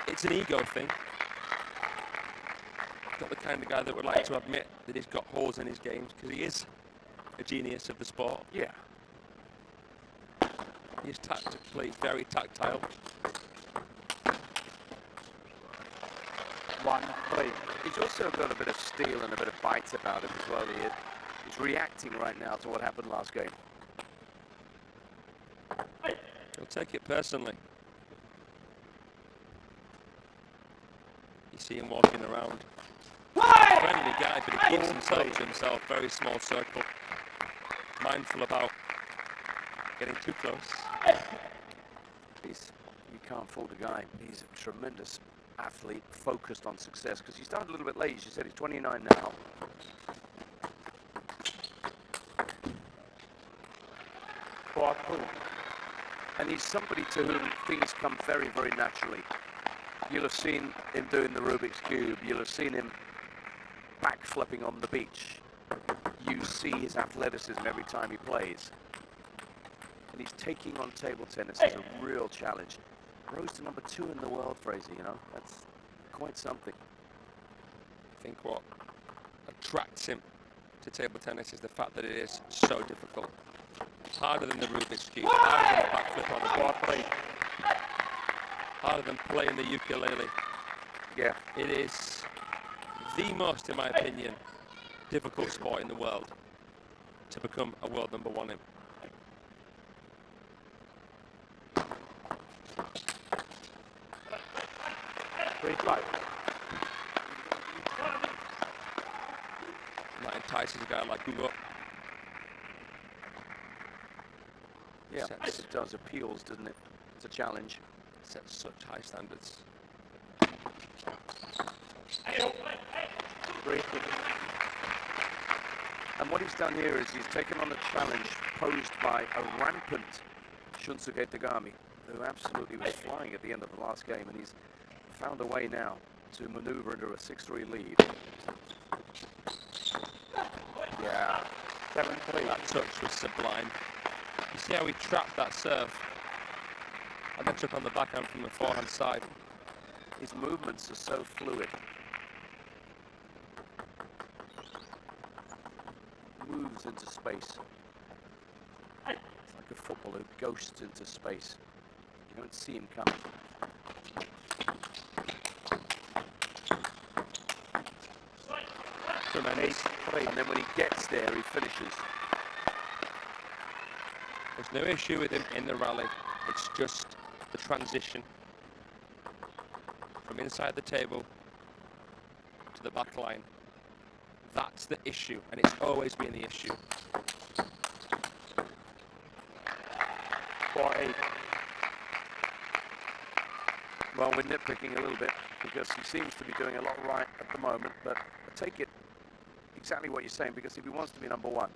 It's an ego thing. Not the kind of guy that would like to admit that he's got holes in his games, because he is a genius of the sport. Yeah. He's tactically very tactile. 1-3. He's also got a bit of steel and a bit of bite about him as well. He's reacting right now to what happened last game. He'll take it personally. You see him walking around. Friendly guy, but he keeps himself to himself. Very small circle. Mindful about getting too close. You can't fault a guy. He's a tremendous athlete, focused on success, because he started a little bit late. As you said, he's 29 now. And he's somebody to whom things come very, very naturally. You'll have seen him doing the Rubik's Cube. You'll have seen him backflipping on the beach. You see his athleticism every time he plays. And he's taking on table tennis as a real challenge. Rose to number 2 in the world, Fraser, you know. That's quite something. I think what attracts him to table tennis is the fact that it is so difficult. Harder than the Rubik's Cube, harder than the backflip on the board, harder than playing the ukulele. Yeah. It is the most, in my opinion, difficult sport in the world to become a world number 1 in. That entices a guy like Hugo. Yeah, it does. Appeals, doesn't it? It's a challenge. Sets such high standards. And what he's done here is he's taken on a challenge posed by a rampant Shunsuke Tagami, who absolutely was flying at the end of the last game, and he's found a way now to maneuver into a 6-3 lead. Yeah. 7-3. That touch was sublime. You see how he trapped that serve and then took on the backhand from the forehand side. His movements are so fluid. Moves into space. It's like a footballer who ghosts into space. You don't see him coming. Tremendous. And then when he gets there, he finishes. There's no issue with him in the rally. It's just the transition from inside the table to the back line. That's the issue, and it's always been the issue. 4-8. Well, we're nitpicking a little bit because he seems to be doing a lot right at the moment, but I take it exactly what you're saying, because if he wants to be number 1,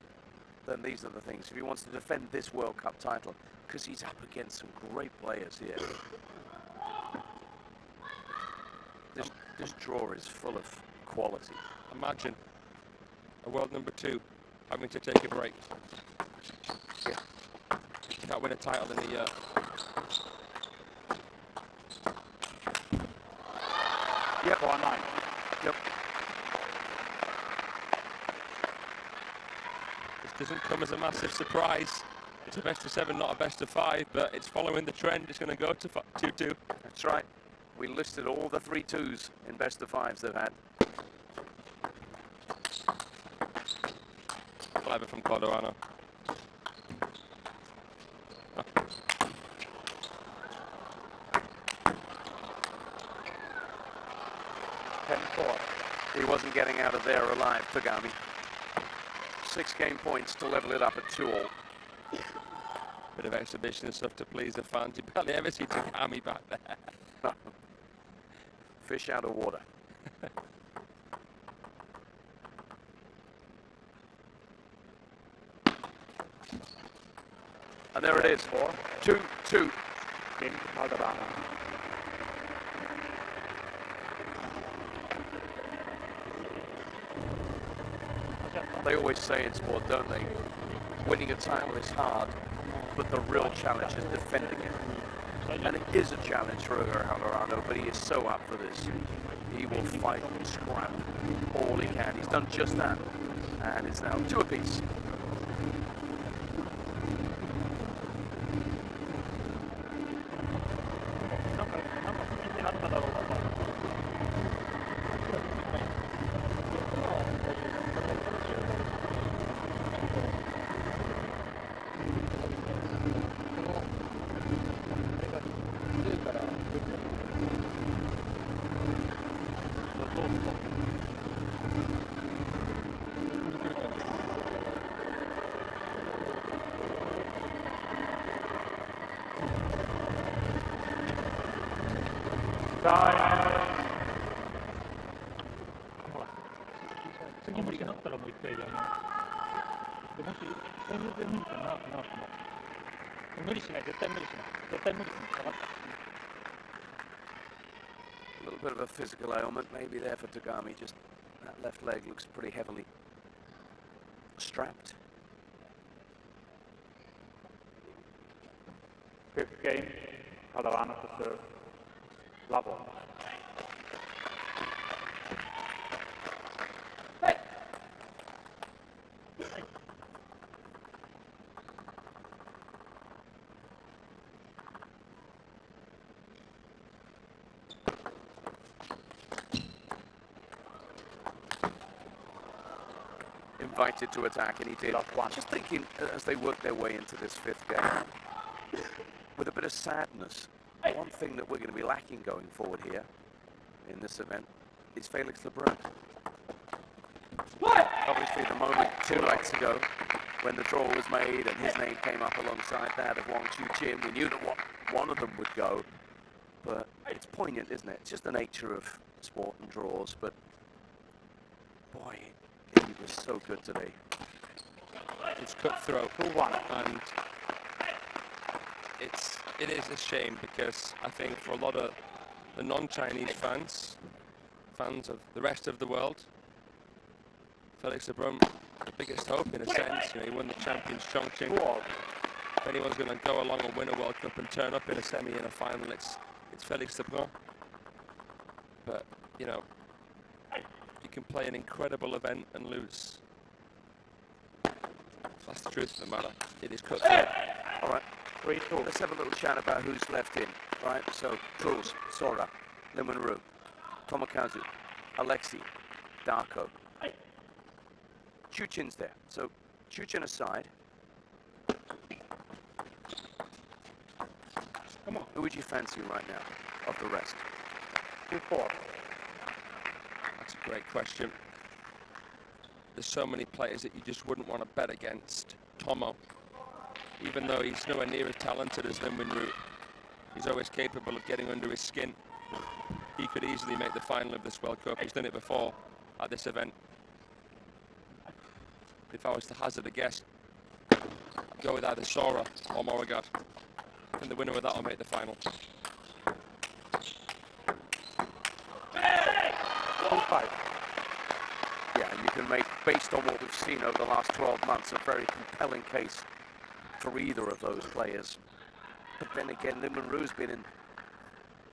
then these are the things. If he wants to defend this World Cup title, because he's up against some great players here. This draw is full of quality. Imagine a world number 2 having to take a break. Yeah. You can't win a title in a year. Yep. 4-9. Yep. This doesn't come as a massive surprise. It's a best of 7, not a best of 5, but it's following the trend. It's going to go to 2-2. That's right. We listed all the 3-2s in best of 5s they've had. Clever from Calderano. 10-4. He wasn't getting out of there alive, Tagami. 6 game points to level it up at 2-all. Bit of exhibition and stuff to please the fans. You barely ever see Takahashi back there. Fish out of water. And there it is. 2-2. Game Alderano. They always say in sport, don't they? Winning a title is hard, but the real challenge is defending it. And it is a challenge for Alderano, but he is so up for this. He will fight and scrap all he can. He's done just that. And it's now 2 apiece. A little bit of a physical ailment maybe there for Tagami. Just that left leg looks pretty heavily strapped. 5th game, Alderano to serve. Level. Invited to attack, and he did. Just thinking, as they work their way into this 5th game, with a bit of sadness, one thing that we're going to be lacking going forward here in this event is Felix Lebrun. Obviously, the moment 2 nights ago, when the draw was made and his name came up alongside that of Wang Chu-chin, we knew that one of them would go. But it's poignant, isn't it? It's just the nature of sport and draws. But boy, he was so good today. It's cutthroat. 2-1. And it is a shame, because I think for a lot of the non-Chinese fans of the rest of the world, Felix Lebrun, the biggest hope in a sense. You know, he won the Champions Chongqing. If anyone's going to go along and win a World Cup and turn up in a semi and a final, it's Felix Lebrun. But you know, you can play an incredible event and lose. That's the truth of the matter. It is cutthroat. All right. 3-2. Let's have a little chat about who's left in, right? So, Truls, Sora, Lim Wenru, Tomokazu, Alexei, Darko. Chu-chin's there. So, Chu-chin aside. Come on. Who would you fancy right now of the rest? 2-4. That's a great question. There's so many players that you just wouldn't want to bet against. Tomo, even though he's nowhere near as talented as Lim Wenru, he's always capable of getting under his skin. He could easily make the final of this World Cup. He's done it before at this event. If I was to hazard a guess, I'd go with either Sora or Morrigat. And the winner of that will make the final. 2-5. Yeah, you can make, based on what we've seen over the last 12 months, a very compelling case for either of those players. But then again, Lim Wenru's been in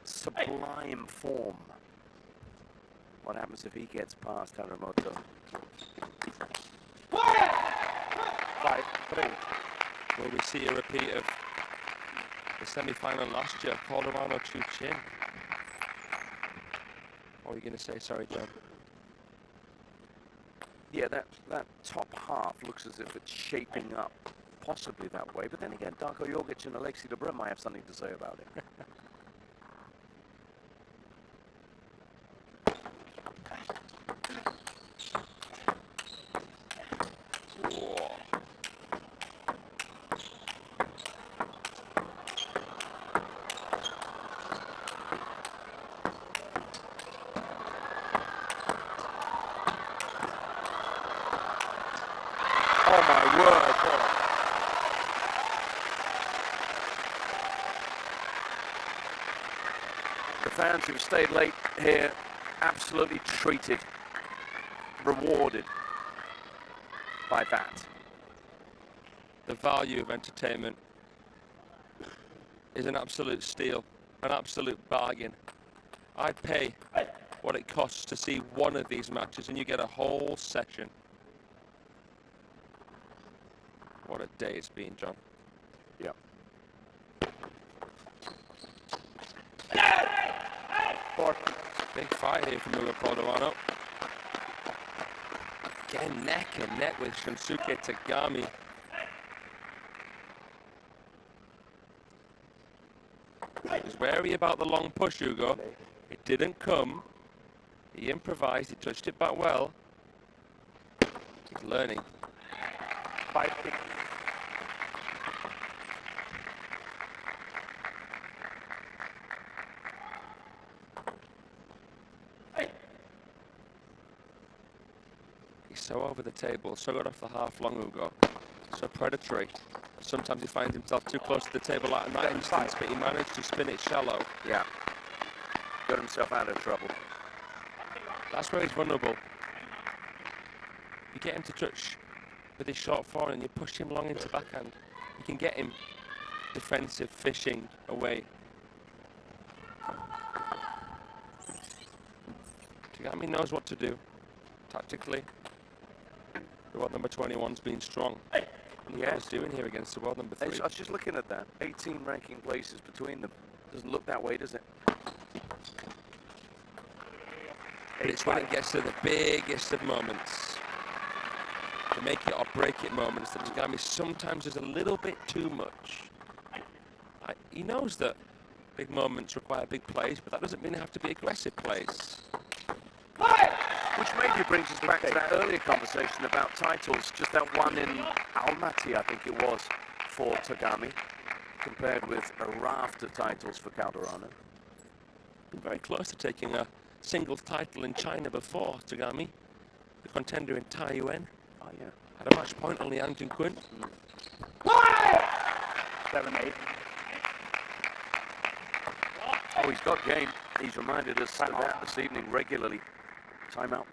sublime form. What happens if he gets past Hashimoto? 5-3. Will we see a repeat of the semi-final last year, Alderano Chu-chin? What were you going to say? Sorry, John. Yeah, that top half looks as if it's shaping up possibly that way. But then again, Darko Jorgic and Alexei Lebrun might have something to say about it. The fans who've stayed late here absolutely treated, rewarded by that. The value of entertainment is an absolute steal, an absolute bargain. I'd pay what it costs to see one of these matches and you get a whole session. What a day it's been, John. Yeah. Big fight here from Ugo Calderano. Again, neck and neck with Shunsuke Tagami. He was wary about the long push, Ugo. It didn't come. He improvised, he touched it back well. He's learning. 5-6. He's so over the table, so got off the half long, Ugo. So predatory. Sometimes he finds himself too close to the table at that instance, but he managed to spin it shallow. Yeah. Got himself out of trouble. That's where he's vulnerable. You get him to touch with his short forehand and you push him long into backhand. You can get him defensive, fishing away. Tagami knows what to do tactically. The world number 21's been strong. Look what he's doing here against the world number 3. I was just looking at that. 18 ranking places between them. Doesn't look that way, does it? But it's when it gets to the biggest of moments, the make it or break it moments, that Tagami sometimes is a little bit too much. He knows that big moments require big plays, but that doesn't mean they have to be aggressive plays. Which maybe brings us back to that earlier conversation about titles, just that one in Almaty, I think it was, for Tagami, compared with a raft of titles for Calderano. Been very close to taking a singles title in China before, Tagami. The contender in Taiyuan. Oh, yeah. Had a match point on Liang Junquin. 7-8. Oh, he's got game. He's reminded us of that this evening regularly. Timeout.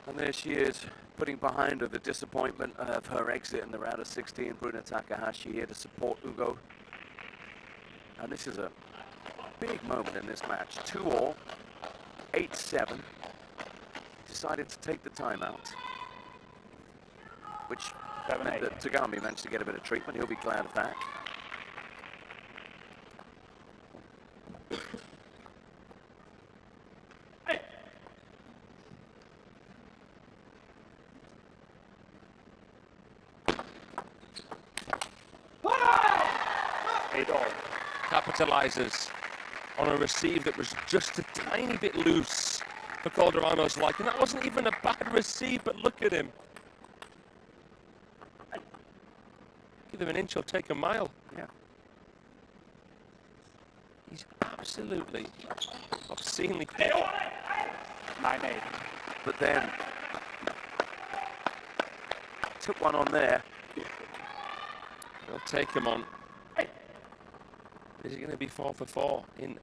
And there she is, putting behind her the disappointment of her exit in the round of 16. Bruna Takahashi here to support Ugo. And this is a big moment in this match. 2-all, 8-7. Decided to take the timeout, which meant that Tagami managed to get a bit of treatment. He'll be glad of that. Capitalizes on a receive that was just a tiny bit loose for Calderano's liking. That wasn't even a bad receive, but look at him. Give him an inch, he'll take a mile. Yeah. He's absolutely obscenely quick. 9-8. But then took one on there. He'll take him on. Is it going to be 4 for 4 in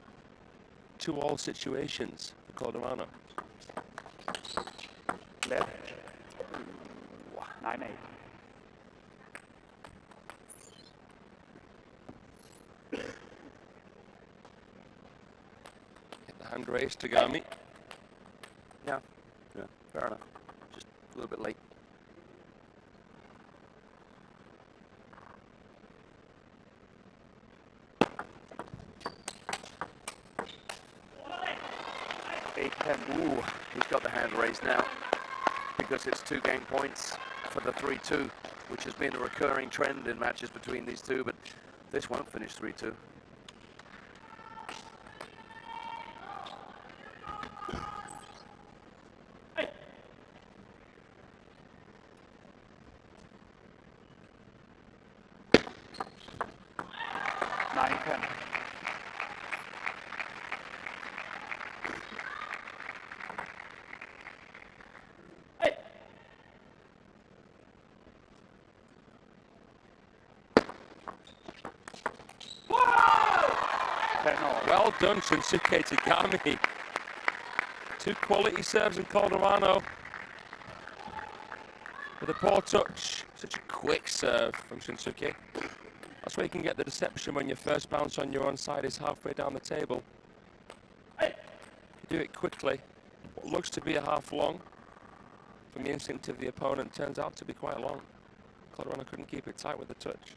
2-all situations for Calderano? Left. 9-8. hand raised, Tagami. Yeah, fair enough. Just a little bit late. Ooh, he's got the hand raised now because it's 2 game points for the 3-2, which has been a recurring trend in matches between these two, but this won't finish 3-2. Well done, Shinsuke Tagami. 2 quality serves in Calderano. With a poor touch, such a quick serve from Shinsuke. That's where you can get the deception when your first bounce on your own side is halfway down the table. You do it quickly. What looks to be a half long, from the instinct of the opponent, turns out to be quite long. Calderano couldn't keep it tight with the touch.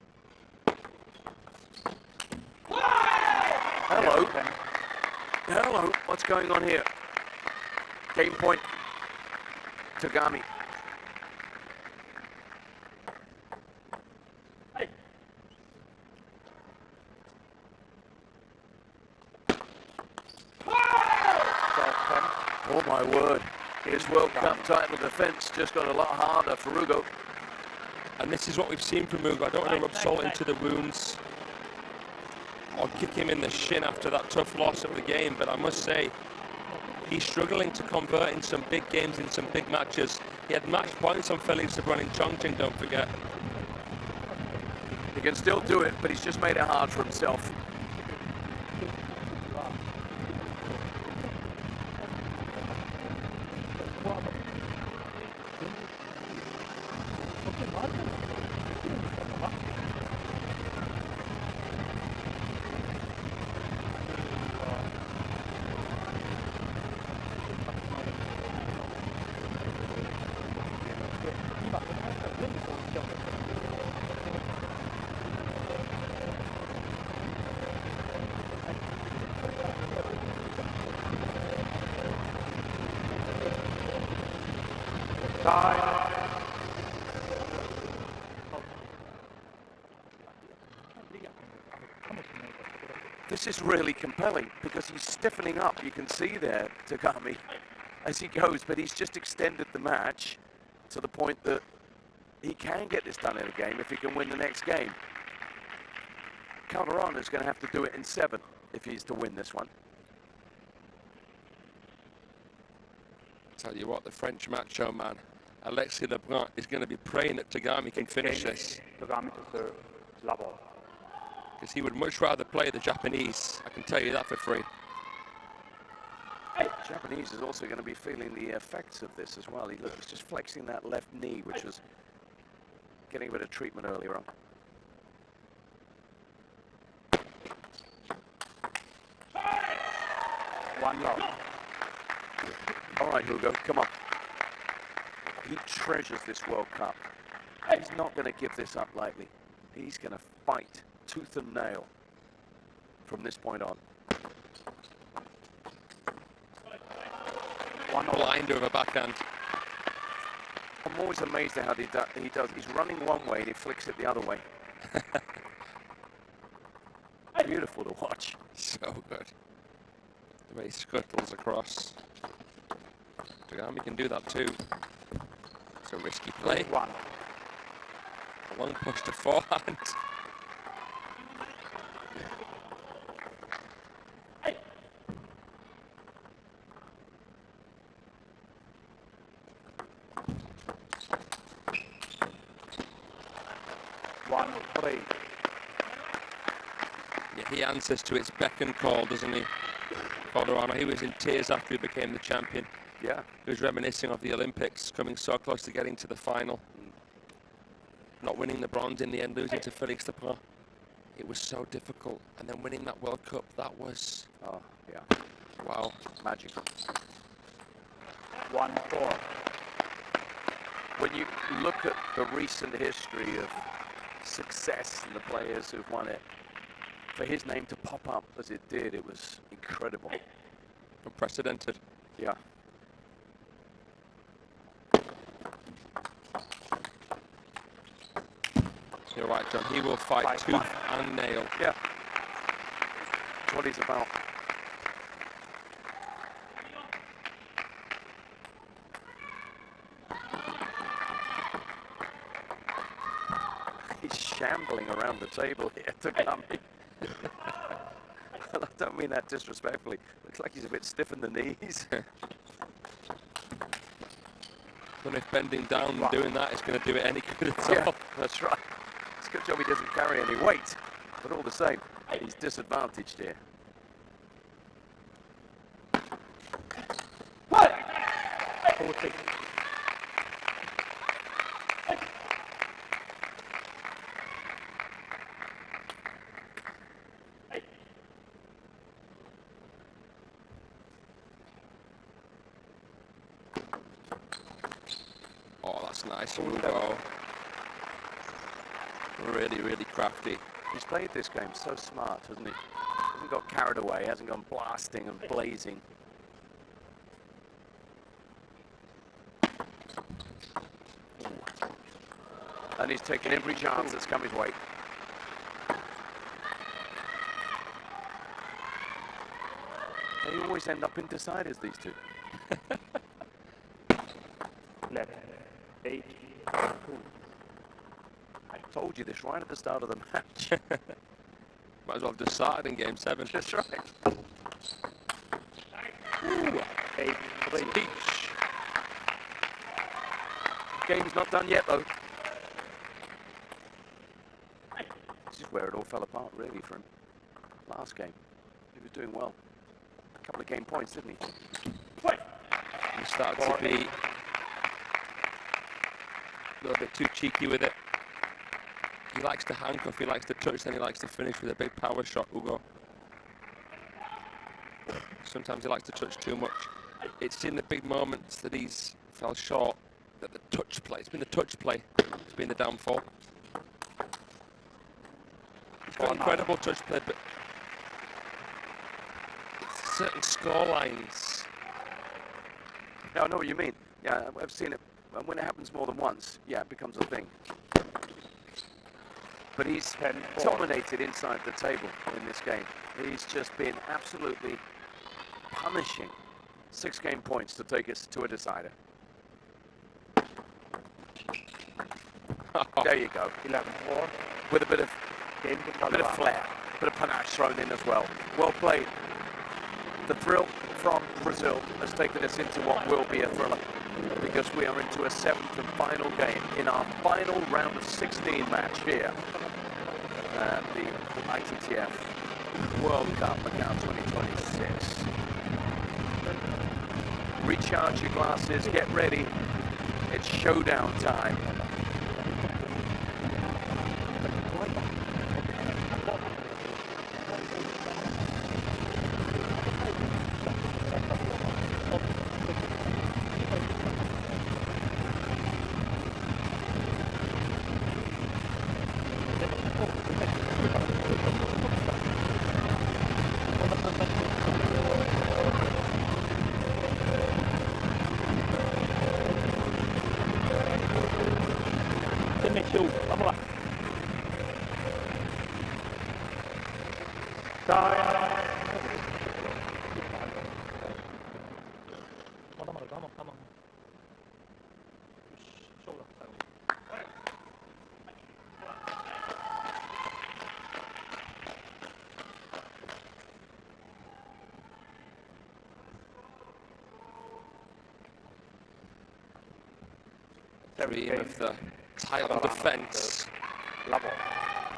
Hello. Hello. What's going on here? Game point. Tagami. Oh my word. His World Cup title defense just got a lot harder for Ugo. And this is what we've seen from Ugo. I don't want to rub salt into the wounds or kick him in the shin after that tough loss of the game, but I must say, he's struggling to convert in some big games, in some big matches. He had match points on Felix Lebrun in Chongqing, don't forget. He can still do it, but he's just made it hard for himself. This is really compelling because he's stiffening up. You can see there, Tagami, as he goes, but he's just extended the match to the point that he can get this done in a game if he can win the next game. Calderano is going to have to do it in 7 if he's to win this one. Tell you what, the French macho man, Alexis Lebrun, is going to be praying that Tagami can finish this. Tagami to serve. Level. Because he would much rather play the Japanese, I can tell you that for free. Japanese is also going to be feeling the effects of this as well. He's just flexing that left knee, which was getting a bit of treatment earlier on. One low. All right, Hugo, come on. He treasures this World Cup. He's not going to give this up lightly. He's going to fight tooth and nail from this point on. One blinder of a backhand. I'm always amazed at how he does. He's running one way and he flicks it the other way. Beautiful to watch. So good. The way he scuttles across. Tagami can do that too. It's a risky play. One. A long push to forehand. Yeah, he answers to its beck and call, doesn't he? Calderano, he was in tears after he became the champion. Yeah. He was reminiscing of the Olympics, coming so close to getting to the final. Not winning the bronze in the end, losing to Felix Lebrun. It was so difficult, and then winning that World Cup, that was, Oh, yeah. wow. Magic. 1-4. When you look at the recent history of success and the players who've won it, for his name to pop up as it did, it was incredible. Unprecedented. Yeah. You're right, John. He will fight tooth and nail. Yeah. That's what he's about. He's shambling around the table here, Takami. I don't mean that disrespectfully. Looks like he's a bit stiff in the knees. Don't know if bending down and doing that is going to do it any good at all. Yeah, that's right. It's a good job he doesn't carry any weight, but all the same, he's disadvantaged here. Oh, that's nice. Ugo. Really, really crafty. He's played this game so smart, hasn't he? Hasn't got carried away, hasn't gone blasting and blazing. And he's taken every chance that's come his way. They always end up in deciders, these two. 11, 8, 2. I told you this right at the start of the match. Might as well have just started in game 7. That's right. Ooh, 8, 3. peach. Game's not done yet, though. This is where it all fell apart, really, for him. Last game. He was doing well. A couple of game points, didn't he? He started to be a little bit too cheeky with it. He likes to handcuff, he likes to touch, then he likes to finish with a big power shot, Ugo. Sometimes he likes to touch too much. It's in the big moments that he's fell short, that the touch play, it's been the touch play, it's been the downfall. He's got incredible touch play, but certain score lines. Yeah, I know what you mean. Yeah, I've seen it. When it happens more than once, yeah, it becomes a thing. But he's dominated inside the table in this game. He's just been absolutely punishing. 6 game points to take us to a decider. There you go. 11-4. With a bit of flair, a bit of panache thrown in as well. Well played. The thrill from Brazil has taken us into what will be a thriller, because we are into a 7th and final game in our final round of 16 match here at the ITTF World Cup Macao 2026. Recharge your glasses, get ready. It's showdown time. Vamos lá. Calma. Shoulder. Dream of the title defense.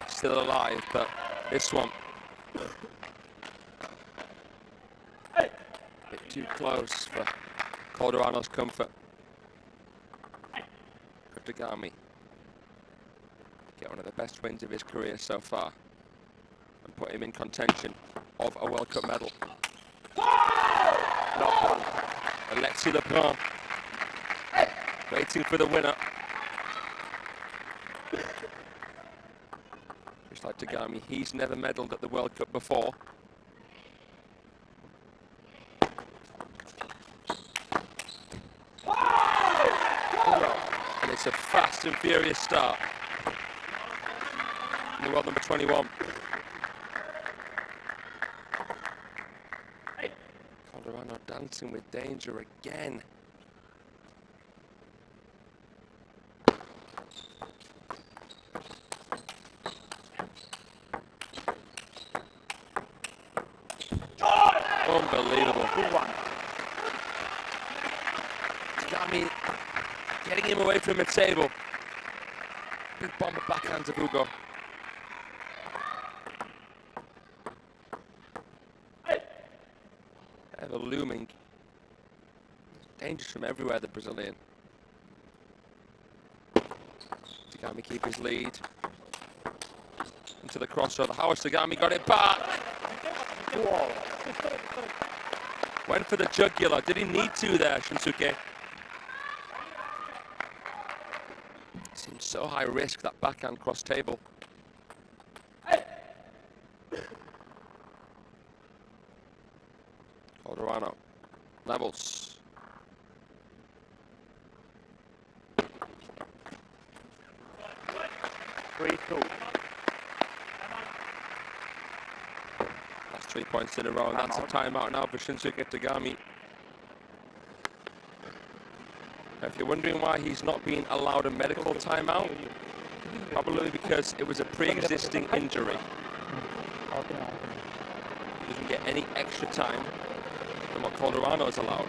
Still alive, but this one a bit too close for Calderano's comfort. Takami get one of the best wins of his career so far. put him in contention of a World Cup medal. Alexis Lebrun waiting for the winner. Just like Tagami, he's never medalled at the World Cup before. And it's a fast and furious start in the world number 21. Calderano dancing with danger again. Unbelievable. Tagami getting him away from the table. Big bomber backhand of Hugo. Ever looming. Dangers from everywhere, the Brazilian. Tagami keep his lead. Into the crossover. How has Tagami got it back? Went for the jugular. Did he need to there, Shinsuke? Seems so high risk, that backhand cross table. Calderano levels. That's 3 points in a row, and that's a timeout now for Shinsuke Tagami. If you're wondering why he's not being allowed a medical timeout, probably because it was a pre-existing injury. He doesn't get any extra time than what Calderano is allowed.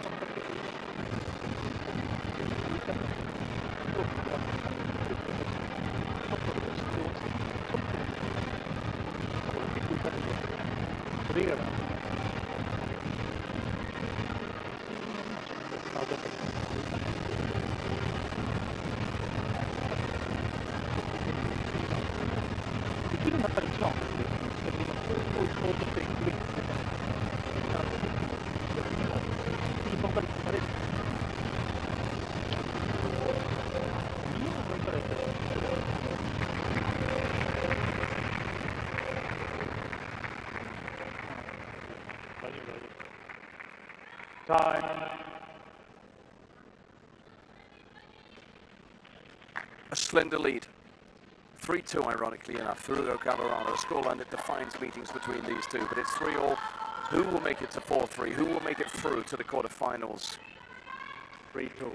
A slender lead. 3-2, ironically enough, for Hugo Calderano. A scoreline that defines meetings between these two, but it's 3-all. Who will make it to 4-3? Who will make it through to the quarterfinals? 3-2.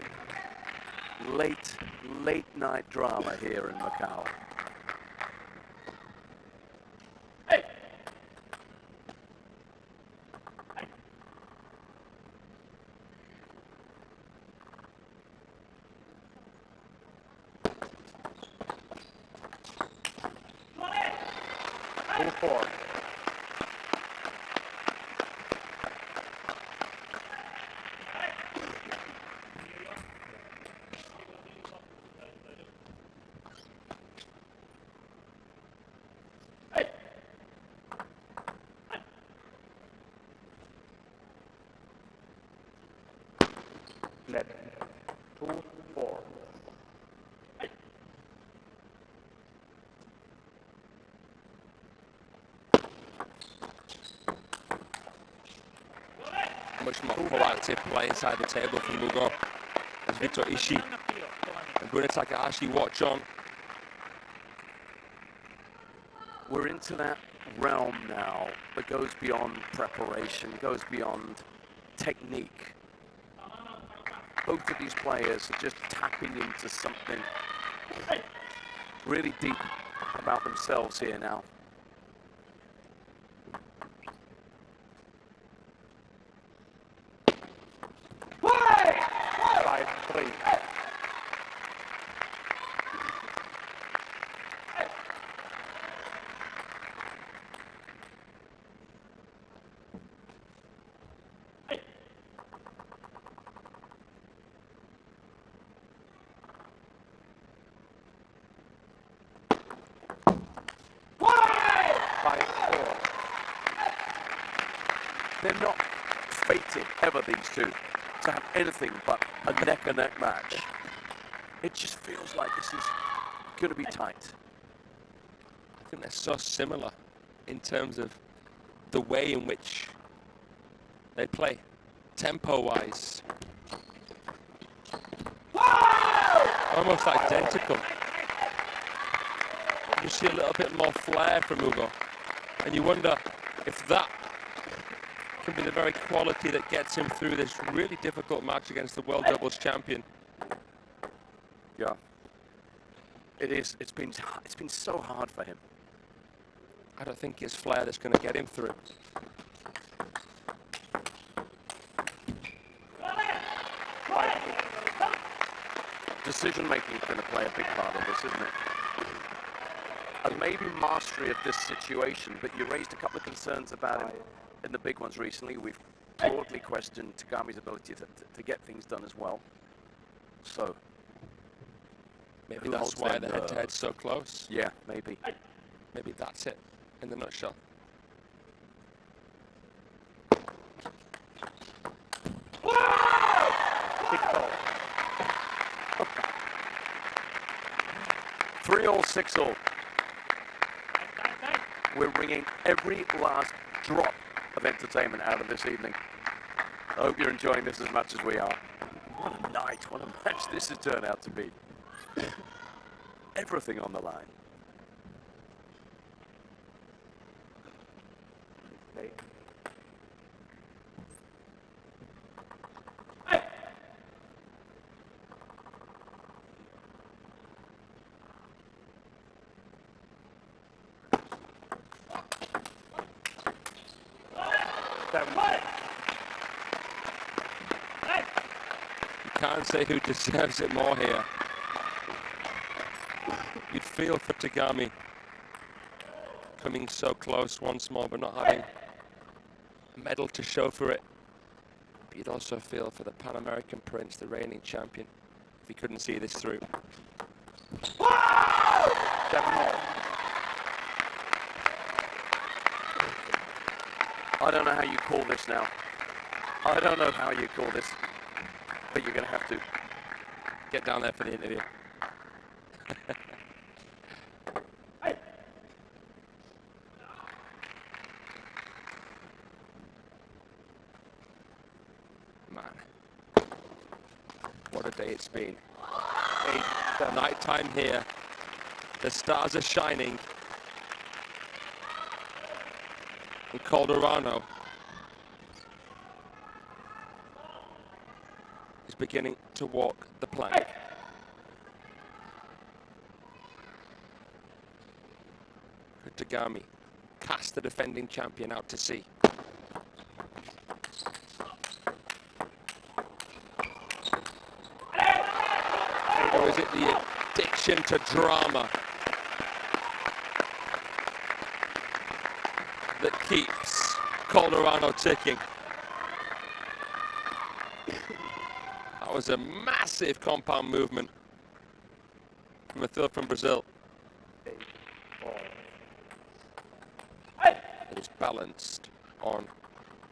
Late night drama here in Macau. Net 2-4. Much more proactive play inside the table from Hugo as Victor Ishii and Bruna Takahashi watch on. We're into that realm now that goes beyond preparation, goes beyond technique. Both of these players are just tapping into something really deep about themselves here now. They're not fated, ever, these two, to have anything but a neck-and-neck match. It just feels like this is going to be tight. I think they're so similar in terms of the way in which they play, tempo-wise. Almost identical. You see a little bit more flair from Ugo, and you wonder if that can be the very quality that gets him through this really difficult match against the world doubles champion. Yeah, it is. It's been so hard for him. I don't think it's flair that's going to get him through. Decision making is going to play a big part in this, isn't it? And maybe mastery of this situation, but you raised a couple of concerns about him in the big ones recently. We've broadly questioned Tagami's ability to get things done as well. So maybe that's why the head-to-head's so close. Yeah, maybe. Maybe that's it in the nutshell. Big ball. 3-all, 6-all. We're wringing every last drop of entertainment out of this evening. I hope you're enjoying this as much as we are. What a night, what a match this has turned out to be. Everything on the line. Can't say who deserves it more here. You'd feel for Tagami coming so close once more, but not having a medal to show for it. But you'd also feel for the Pan American Prince, the reigning champion, if he couldn't see this through. I don't know how you call this now. I don't know how you call this, but you're going to have to. Get down there for the interview. Man, what a day it's been. Night time here. The stars are shining. And Calderano is beginning to walk the plank. Could Tagami cast the defending champion out to sea? Or is it the addiction to drama that keeps Calderano ticking? That was a massive compound movement from a third from Brazil. It is balanced on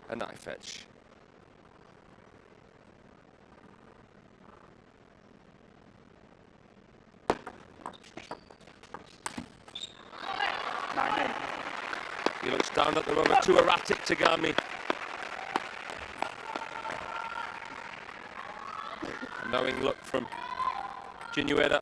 a knife edge. He looks down at the rubber, too erratic, Tagami. A knowing look from Ginueda.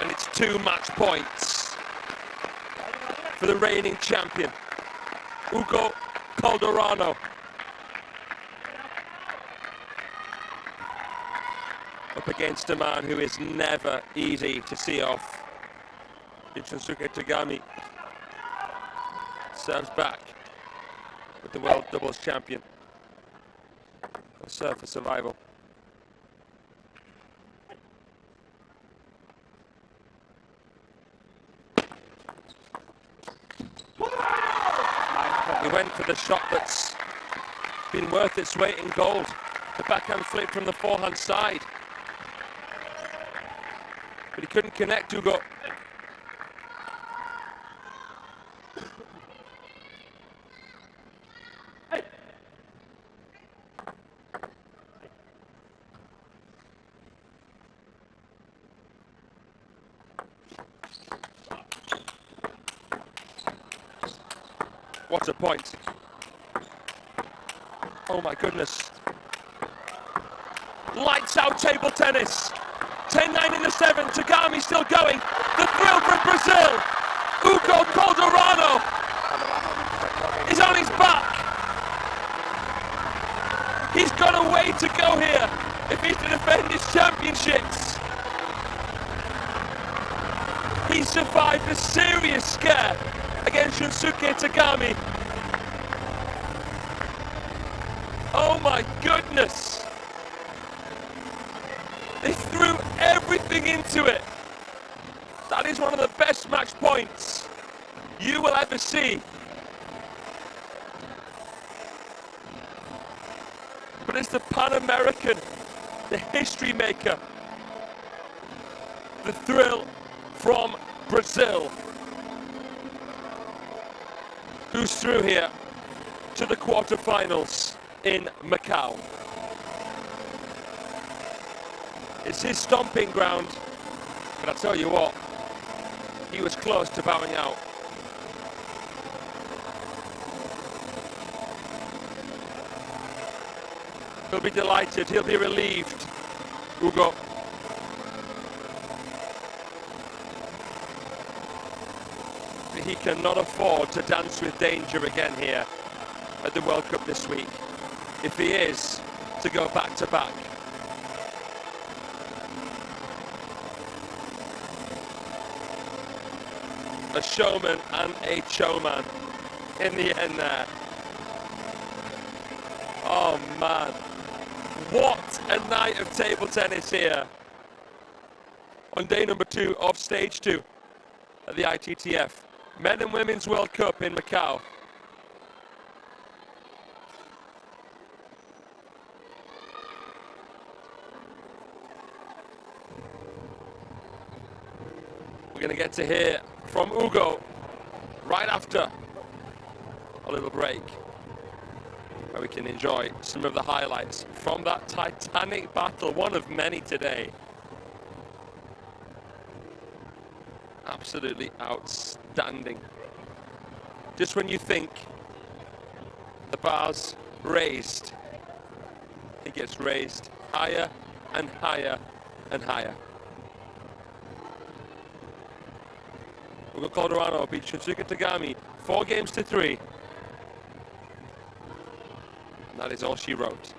And it's 2 match points for the reigning champion, Hugo Calderano. Up against a man who is never easy to see off. Shunsuke Tagami serves back with the world doubles champion. A serve for survival. He went for the shot that's been worth its weight in gold. the backhand flip from the forehand side. But he couldn't connect, Hugo. What a point. Oh my goodness. Lights out table tennis. 10-9 in the 7. Tagami still going. The thrill from Brazil. Hugo Calderano is on his back. He's got a way to go here if he's to defend his championships. He survived a serious scare against Shunsuke Tagami. Oh my goodness! They threw everything into it. That is one of the best match points you will ever see. But it's the Pan American, the history maker, the thrill from Brazil, who's through here to the quarterfinals in Macau. It's his stomping ground, but I tell you what, he was close to bowing out. He'll be delighted, he'll be relieved, Hugo. He cannot afford to dance with danger again here at the World Cup this week, if he is to go back to back. A showman and a showman in the end there. Oh man, what a night of table tennis here on day number 2 of stage 2 at the ITTF Men and Women's World Cup in Macau. We're going to get to hear from Hugo right after a little break, where we can enjoy some of the highlights from that titanic battle, one of many today. Absolutely outstanding. Just when you think the bar's raised, it gets raised higher and higher and higher. Hugo Calderano beat Shunsuke Tagami 4-3. And that is all she wrote.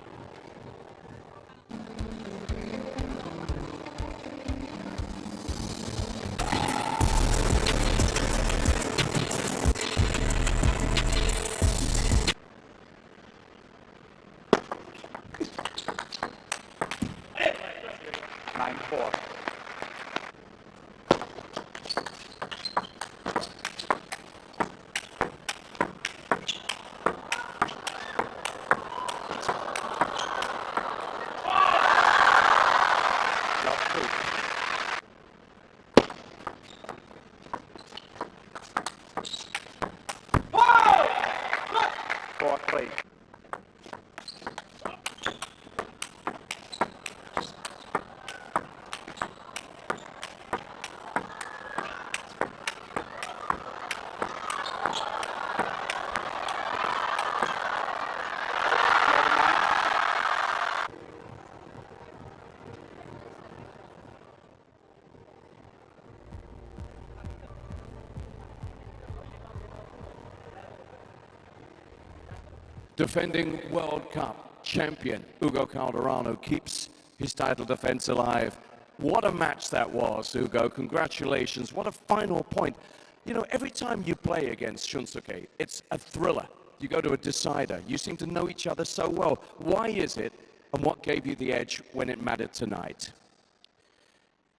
Defending World Cup champion Hugo Calderano keeps his title defense alive. What a match that was, Hugo. Congratulations. What a final point. You know, every time you play against Shunsuke, it's a thriller. You go to a decider. You seem to know each other so well. Why is it, and what gave you the edge when it mattered tonight?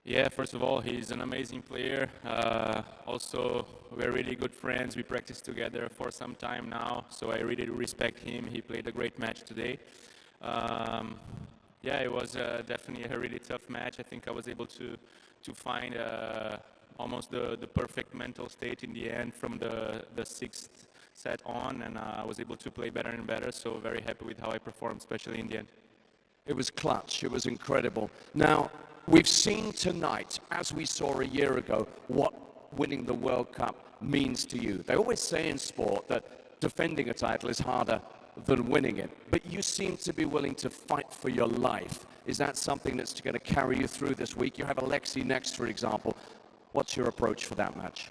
Yeah, first of all, he's an amazing player. Also, we're really good friends. We practice together for some time now, so I really respect him. He played a great match today. Yeah, it was definitely a really tough match. I think I was able to find almost the perfect mental state in the end from the sixth set on, and I was able to play better and better. So very happy with how I performed, especially in the end. It was clutch. It was incredible. Now, we've seen tonight, as we saw a year ago, what winning the World Cup means to you. They always say in sport that defending a title is harder than winning it. But you seem to be willing to fight for your life. Is that something that's going to carry you through this week? You have Alexei next, for example. What's your approach for that match?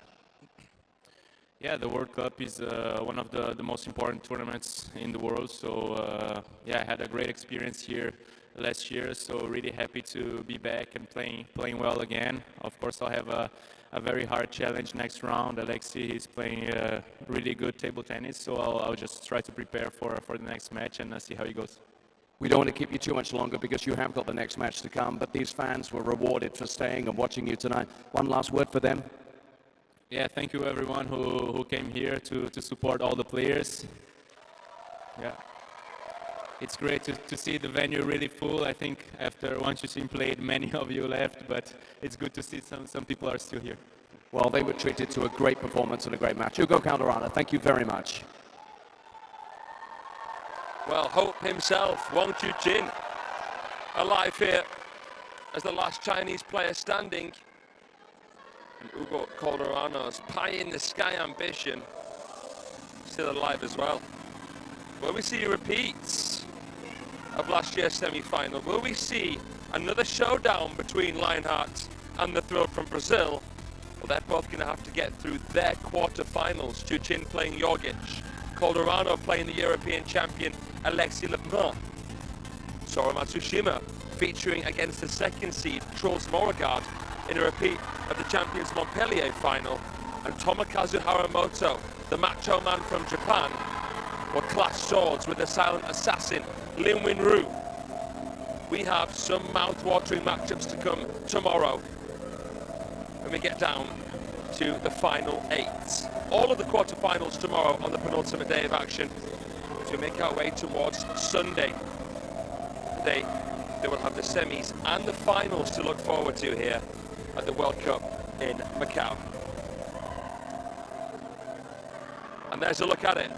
Yeah, the World Cup is one of the most important tournaments in the world. So yeah, I had a great experience here last year. So really happy to be back and playing well again. Of course, I'll have a very hard challenge next round. Alexei is playing really good table tennis, so I'll just try to prepare for the next match and see how it goes. We don't want to keep you too much longer because you have got the next match to come, but these fans were rewarded for staying and watching you tonight. One last word for them. Yeah, thank you everyone who came here to support all the players. Yeah. It's great to see the venue really full. I think after once you've played, many of you left, but it's good to see some people are still here. Well, they were treated to a great performance and a great match. Ugo Calderano, thank you very much. Well, Hope himself, Wang Chuqin, alive here as the last Chinese player standing. And Ugo Calderano's pie-in-the-sky ambition still alive as well. Will we see repeats of last year's semi-final? Will we see another showdown between Lionheart and the Thrill from Brazil? Well, they're both going to have to get through their quarter-finals. Chuqin playing Jorgic, Calderano playing the European champion Alexei Lebrun. Sora Matsushima featuring against the second seed Truls Moregard in a repeat of the Champions Montpellier final. And Tomokazu Hashimoto, the macho man from Japan, will clash swords with the silent assassin Lin Winru. We have some mouth-watering matchups to come tomorrow when we get down to the final 8. All of the quarterfinals tomorrow on the penultimate day of action as we make our way towards Sunday. Today they will have the semis and the finals to look forward to here at the World Cup in Macau. And there's a look at it.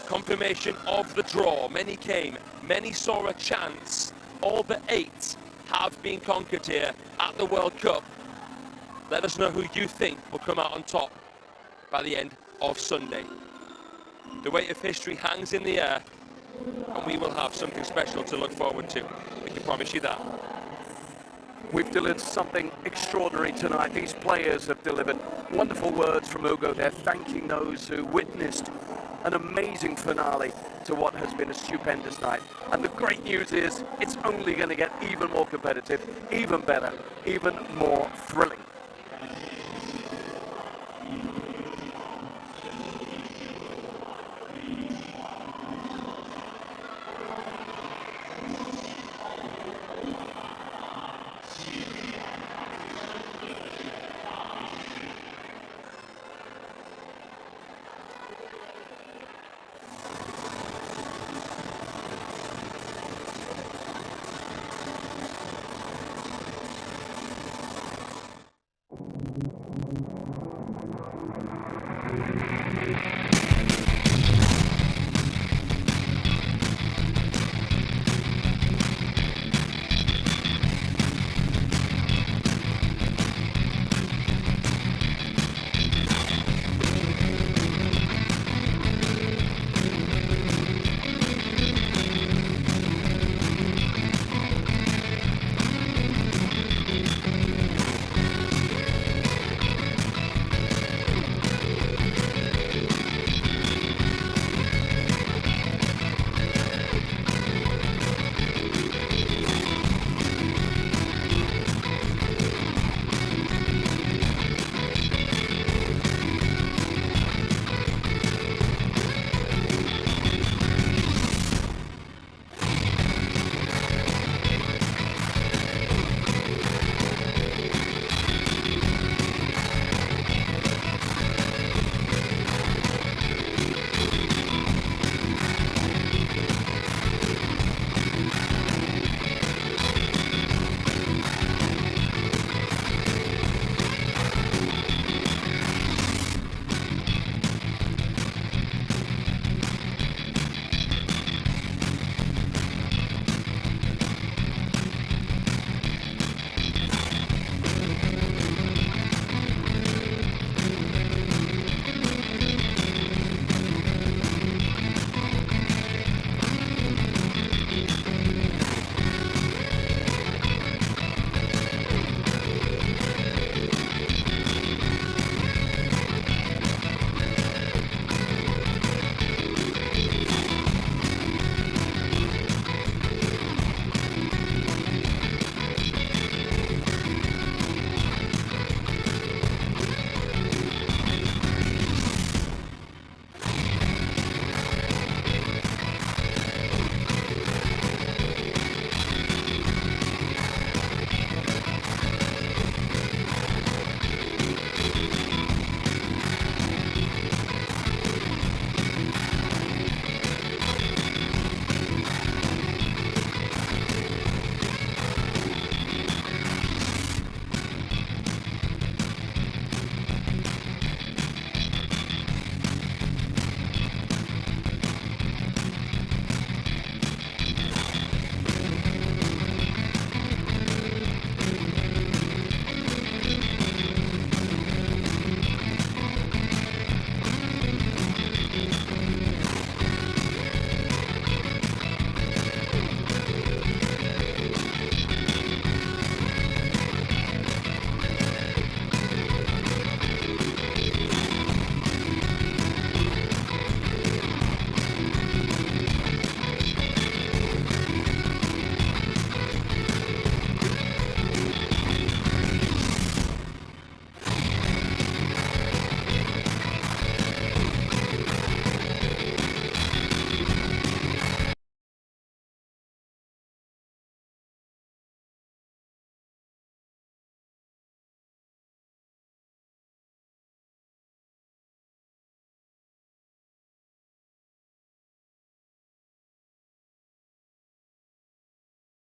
Confirmation of the draw. Many came, many saw a chance. All but 8 have been conquered here at the World Cup. Let us know who you think will come out on top by the end of Sunday. The weight of history hangs in the air, and we will have something special to look forward to. We can promise you that. We've delivered something extraordinary tonight. These players have delivered wonderful words from Ugo. They're thanking those who witnessed an amazing finale to what has been a stupendous night. And the great news is it's only going to get even more competitive, even better, even more thrilling.